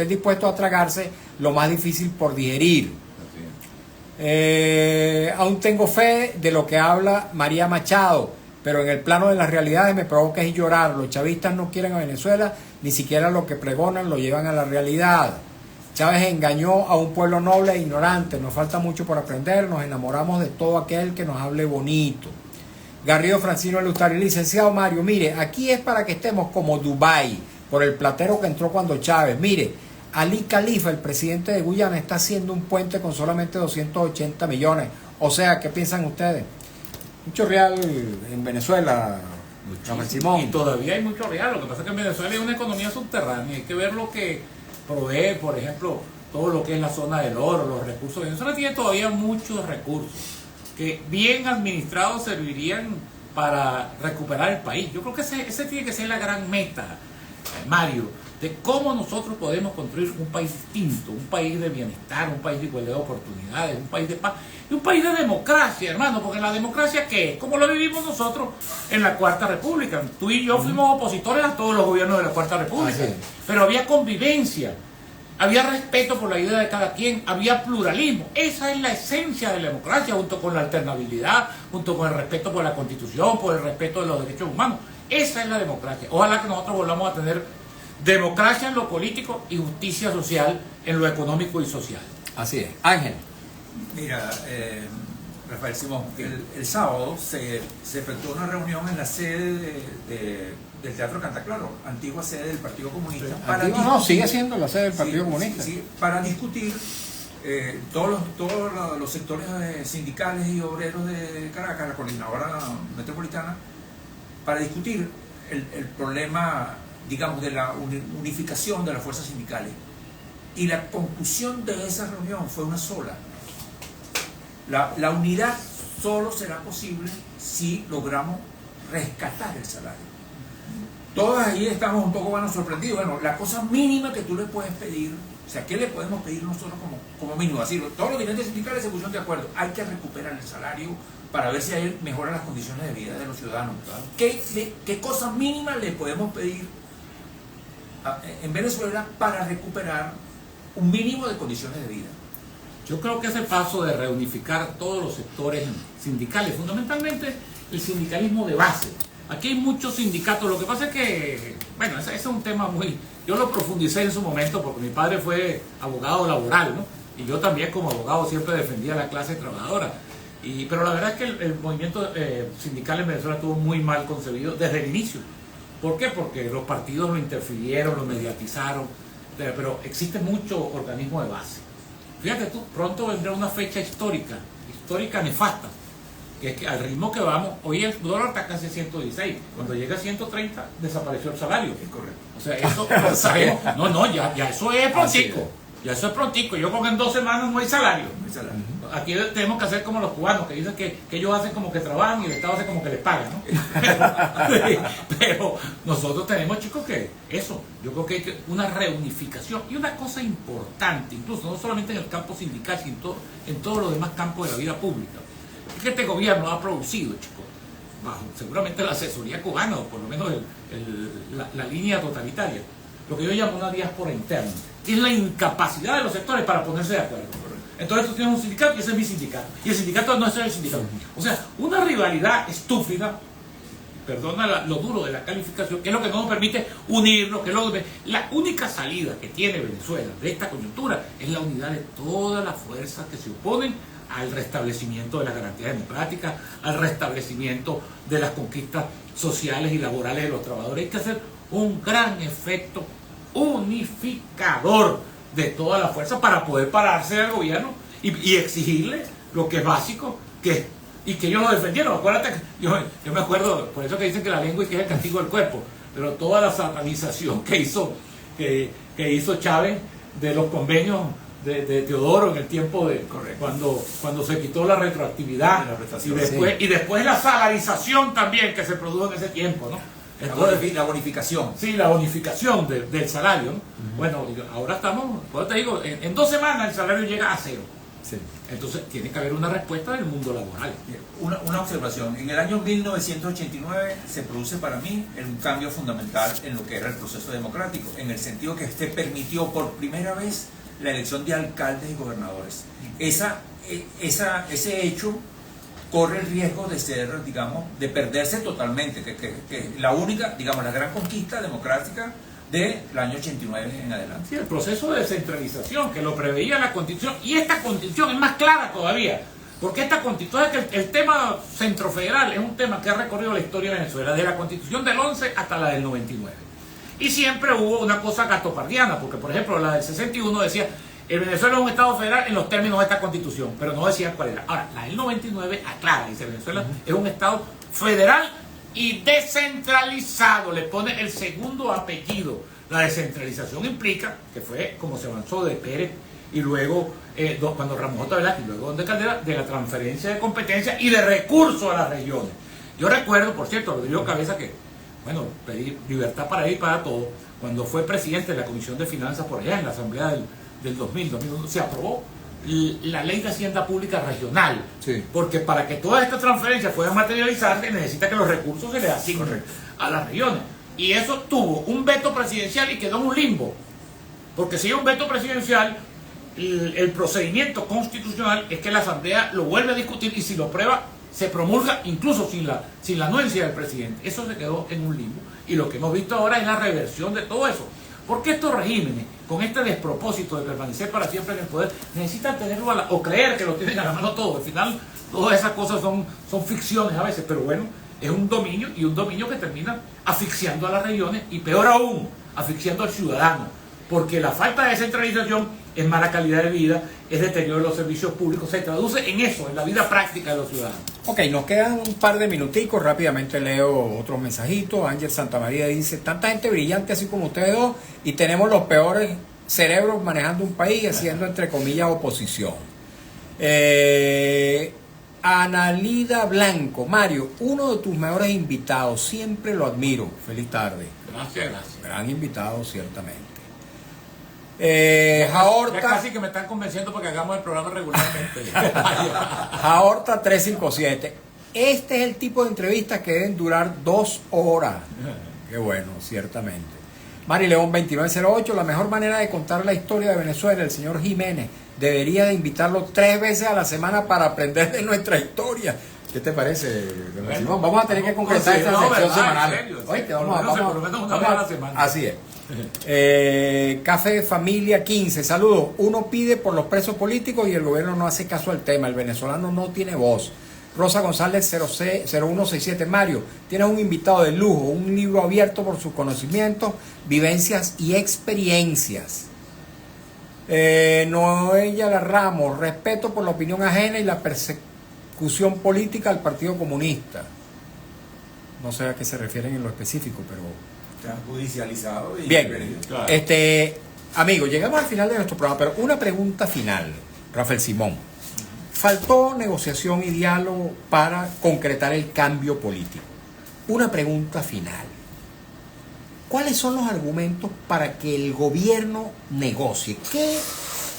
dispuestos a tragarse lo más difícil por digerir. Aún tengo fe de lo que habla María Machado, pero en el plano de las realidades me provoca es llorar. Los chavistas no quieren a Venezuela, ni siquiera lo que pregonan lo llevan a la realidad. Chávez engañó a un pueblo noble e ignorante. Nos falta mucho por aprender, nos enamoramos de todo aquel que nos hable bonito. Garrido Francino Lustari, licenciado Mario, mire, aquí es para que estemos como Dubái, por el platero que entró cuando Chávez. Mire, Ali Khalifa, el presidente de Guyana, está haciendo un puente con solamente 280 millones. O sea, ¿qué piensan ustedes? Mucho real en Venezuela, Rafael Simón. Y todavía hay mucho real. Lo que pasa es que en Venezuela hay una economía subterránea. Hay que ver lo que provee, por ejemplo, todo lo que es la zona del oro, los recursos. Venezuela tiene todavía muchos recursos que bien administrados servirían para recuperar el país. Yo creo que ese tiene que ser la gran meta, Mario, de cómo nosotros podemos construir un país distinto, un país de bienestar, un país de igualdad de oportunidades, un país de paz y un país de democracia, hermano, porque la democracia, ¿qué es? Como lo vivimos nosotros en la Cuarta República. Tú y yo fuimos opositores a todos los gobiernos de la Cuarta República, pero había convivencia, había respeto por la idea de cada quien, había pluralismo. Esa es la esencia de la democracia, junto con la alternabilidad, junto con el respeto por la Constitución, por el respeto de los derechos humanos. Esa es la democracia. Ojalá que nosotros volvamos a tener democracia en lo político y justicia social en lo económico y social. Así es. Ángel. Mira, Rafael Simón, el sábado se efectuó una reunión en la sede del Teatro Cantaclaro, antigua sede del Partido Comunista. Sigue siendo la sede del Partido Comunista. Sí, para discutir todos los sectores sindicales y obreros de Caracas, la coordinadora metropolitana, para discutir el problema, digamos, de la unificación de las fuerzas sindicales. Y la conclusión de esa reunión fue una sola. La unidad solo será posible si logramos rescatar el salario. Todos ahí estamos un poco sorprendidos. Bueno, la cosa mínima que tú le puedes pedir, o sea, ¿qué le podemos pedir nosotros como mínimo? Así, todos los dirigentes sindicales se pusieron de acuerdo. Hay que recuperar el salario para ver si hay mejoran las condiciones de vida de los ciudadanos. ¿Qué cosa mínima le podemos pedir en Venezuela para recuperar un mínimo de condiciones de vida? Yo creo que ese paso de reunificar todos los sectores sindicales, fundamentalmente el sindicalismo de base. Aquí hay muchos sindicatos, lo que pasa es que, bueno, ese es un tema yo lo profundicé en su momento porque mi padre fue abogado laboral, ¿no? Y yo también como abogado siempre defendía a la clase trabajadora. Pero la verdad es que el movimiento sindical en Venezuela estuvo muy mal concebido desde el inicio. ¿Por qué? Porque los partidos lo interfirieron, lo mediatizaron, pero existe mucho organismo de base. Fíjate tú, pronto vendrá una fecha histórica nefasta, que es que al ritmo que vamos, hoy el dólar está casi 116, cuando llega a 130 desapareció el salario. Es correcto. O sea, eso lo sabemos. Ya eso es prontico. Ya eso es prontico. Yo creo que en 2 semanas no hay salario. Aquí tenemos que hacer como los cubanos, que dicen que ellos hacen como que trabajan y el Estado hace como que les paga, ¿no? Pero nosotros tenemos, chicos, que eso, yo creo que hay una reunificación. Y una cosa importante, incluso no solamente en el campo sindical, sino en todos los demás campos de la vida pública, es que este gobierno ha producido, chicos, bajo seguramente la asesoría cubana, o por lo menos la línea totalitaria, lo que yo llamo una diáspora interna, que es la incapacidad de los sectores para ponerse de acuerdo. Entonces tú tienes un sindicato y ese es mi sindicato, y el sindicato no es el sindicato. O sea, una rivalidad estúpida, perdona lo duro de la calificación, que es lo que no nos permite unirnos, la única salida que tiene Venezuela de esta coyuntura es la unidad de todas las fuerzas que se oponen al restablecimiento de las garantías democráticas, al restablecimiento de las conquistas sociales y laborales de los trabajadores. Hay que hacer un gran efecto unificador de toda la fuerza para poder pararse al gobierno y exigirle lo que es básico, y que ellos lo defendieron. Acuérdate, yo me acuerdo, por eso que dicen que la lengua es el castigo del cuerpo, pero toda la satanización que hizo Chávez de los convenios de Teodoro en el tiempo de cuando se quitó la retroactividad, y después la salarización también que se produjo en ese tiempo, ¿no? Entonces, la bonificación. Sí, la bonificación del salario, ¿no? Bueno, ahora estamos, pues te digo, en 2 semanas el salario llega a 0. Sí. Entonces tiene que haber una respuesta del mundo laboral. Una observación. En el año 1989 se produce para mí un cambio fundamental en lo que era el proceso democrático, en el sentido que se permitió por primera vez la elección de alcaldes y gobernadores. Ese hecho corre el riesgo de ser, digamos, de perderse totalmente, que la única, digamos, la gran conquista democrática del año 89 en adelante. Sí, el proceso de descentralización que lo preveía la Constitución, y esta Constitución es más clara todavía, porque esta Constitución, el tema centrofederal es un tema que ha recorrido la historia de Venezuela, de la Constitución del 11 hasta la del 99. Y siempre hubo una cosa gatopardiana, porque por ejemplo la del 61 decía, el Venezuela es un Estado federal en los términos de esta Constitución, pero no decía cuál era. Ahora, la del 99 aclara, dice, Venezuela es un Estado federal y descentralizado, le pone el segundo apellido. La descentralización implica, que fue como se avanzó de Pérez y luego cuando Ramón J. Velázquez y luego de Caldera, de la transferencia de competencias y de recursos a las regiones. Yo recuerdo, por cierto, Rodrigo Cabeza, que bueno, pedí libertad para ir para todo, cuando fue presidente de la Comisión de Finanzas por allá en la Asamblea del 2001, se aprobó la Ley de Hacienda Pública Regional, sí, porque para que todas estas transferencias puedan materializarse necesita que los recursos se les asignen a las regiones, y eso tuvo un veto presidencial y quedó en un limbo, porque si hay un veto presidencial, el procedimiento constitucional es que la Asamblea lo vuelve a discutir y si lo aprueba se promulga incluso sin la anuencia del presidente. Eso se quedó en un limbo, y lo que hemos visto ahora es la reversión de todo eso, porque estos regímenes con este despropósito de permanecer para siempre en el poder necesitan tenerlo o creer que lo tienen a la mano todo. Al final todas esas cosas son ficciones a veces, pero bueno, es un dominio, y un dominio que termina asfixiando a las regiones y peor aún, asfixiando al ciudadano, porque la falta de descentralización es mala calidad de vida, es deterioro de los servicios públicos, se traduce en eso, en la vida práctica de los ciudadanos. Ok, nos quedan un par de minuticos, rápidamente leo otros mensajitos. Ángel Santamaría dice, tanta gente brillante así como ustedes dos, y tenemos los peores cerebros manejando un país, haciendo entre comillas oposición. Analida Blanco, Mario, uno de tus mejores invitados, siempre lo admiro, feliz tarde. Gracias. Gran invitado, ciertamente. Ya Jaorta, casi que me están convenciendo para que hagamos el programa regularmente. Jaorta 357. Este es el tipo de entrevistas que deben durar 2 horas. Qué bueno, ciertamente. Mari León 2908, la mejor manera de contar la historia de Venezuela, el señor Jiménez debería de invitarlo 3 veces a la semana para aprender de nuestra historia. ¿Qué te parece? Bueno, vamos a tener que concretar esta sección semanal. Oye, así es. Café Familia 15, saludos. Uno pide por los presos políticos y el gobierno no hace caso al tema. El venezolano no tiene voz. Rosa González 0167, Mario, tienes un invitado de lujo, un libro abierto por sus conocimientos, vivencias y experiencias. Noelia Ramos, respeto por la opinión ajena y la persecución política al Partido Comunista. No sé a qué se refieren en lo específico, pero Está judicializado y bien, claro. Amigos, llegamos al final de nuestro programa, pero una pregunta final, Rafael Simón. Faltó negociación y diálogo para concretar el cambio político. Una pregunta final. ¿Cuáles son los argumentos para que el gobierno negocie?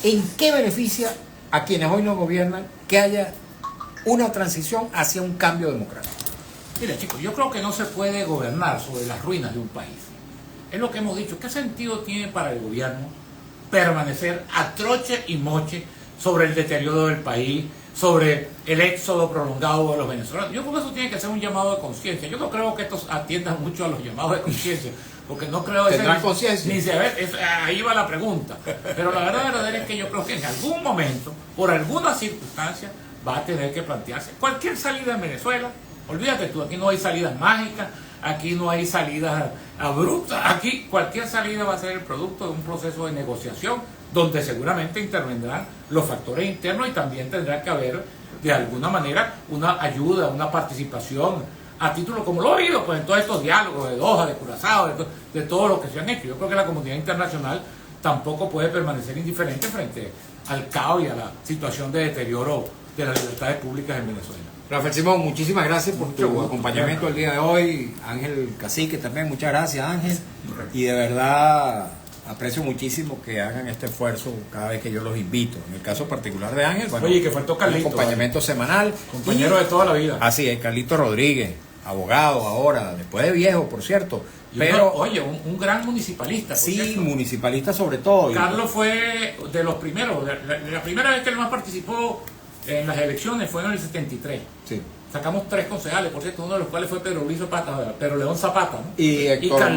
¿En qué beneficia a quienes hoy no gobiernan que haya una transición hacia un cambio democrático? Mira, chicos, yo creo que no se puede gobernar sobre las ruinas de un país. Es lo que hemos dicho. ¿Qué sentido tiene para el gobierno permanecer a troche y moche sobre el deterioro del país, sobre el éxodo prolongado de los venezolanos? Yo creo que eso tiene que ser un llamado de conciencia. Yo no creo que estos atiendan mucho a los llamados de conciencia, porque no creo que ¿Tendrán conciencia? ni se ve, ahí va la pregunta. Pero la verdad es que yo creo que en algún momento, por alguna circunstancia, va a tener que plantearse cualquier salida en Venezuela. Olvídate tú, aquí no hay salidas mágicas, aquí no hay salidas abruptas, aquí cualquier salida va a ser el producto de un proceso de negociación donde seguramente intervendrán los factores internos y también tendrá que haber de alguna manera una ayuda, una participación a título, como lo ha habido pues en todos estos diálogos de Doha, de Curazao, de todo lo que se han hecho. Yo creo que la comunidad internacional tampoco puede permanecer indiferente frente al caos y a la situación de deterioro de las libertades públicas en Venezuela. Rafael Simón, muchísimas gracias por tu acompañamiento el día de hoy. Ángel Cacique también, muchas gracias, Ángel. Y de verdad aprecio muchísimo que hagan este esfuerzo cada vez que yo los invito. En el caso particular de Ángel, bueno, oye, que faltó Carlito, un acompañamiento semanal. Compañero de toda la vida. Así es, Carlito Rodríguez, abogado ahora, después de viejo, por cierto. Y Pero, oye, un gran municipalista. sí, cierto. municipalista sobre todo. Carlos fue de los primeros. La primera vez que él más participó en las elecciones fue en el 73. Sí. Sacamos 3 concejales, por cierto, uno de los cuales fue Pedro León Zapata, ¿no? Y Héctor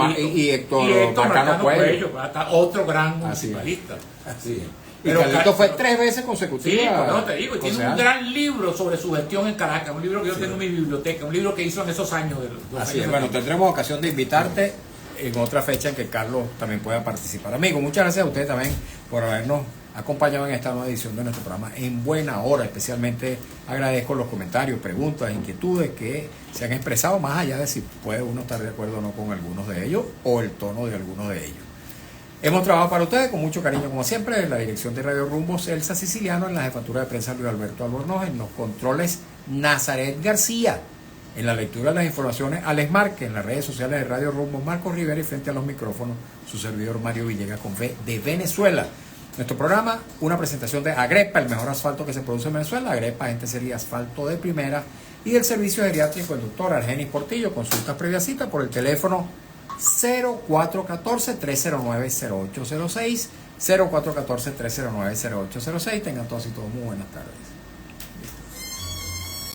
Marcano Cuello, otro gran municipalista. Sí. Y Pero Carlito fue Carlos- 3 veces Sí, consecutivas. por eso te digo, y tiene un concejal. gran libro sobre su gestión en Caracas, un libro que yo tengo en mi biblioteca, un libro que hizo en esos años. Así es, bueno, tendremos ocasión de invitarte en otra fecha en que Carlos también pueda participar. Amigo, muchas gracias a ustedes también por habernos acompañado en esta nueva edición de nuestro programa En Buena Hora. Especialmente agradezco los comentarios, preguntas, inquietudes que se han expresado, más allá de si puede uno estar de acuerdo o no con algunos de ellos o el tono de algunos de ellos. Hemos trabajado para ustedes con mucho cariño, como siempre, en la dirección de Radio Rumbos, Elsa Siciliano, en la jefatura de prensa Luis Alberto Albornoz, en los controles Nazaret García, en la lectura de las informaciones Alex Márquez, en las redes sociales de Radio Rumbos Marcos Rivera y frente a los micrófonos su servidor Mario Villegas con V de Venezuela. Nuestro programa, una presentación de Agrepa, el mejor asfalto que se produce en Venezuela. Agrepa, gente sería asfalto de primera. Y del servicio geriátrico el doctor Argenis Portillo, consulta previa cita por el teléfono 0414-309-0806, 0414-309-0806. Tengan todos y todos muy buenas tardes.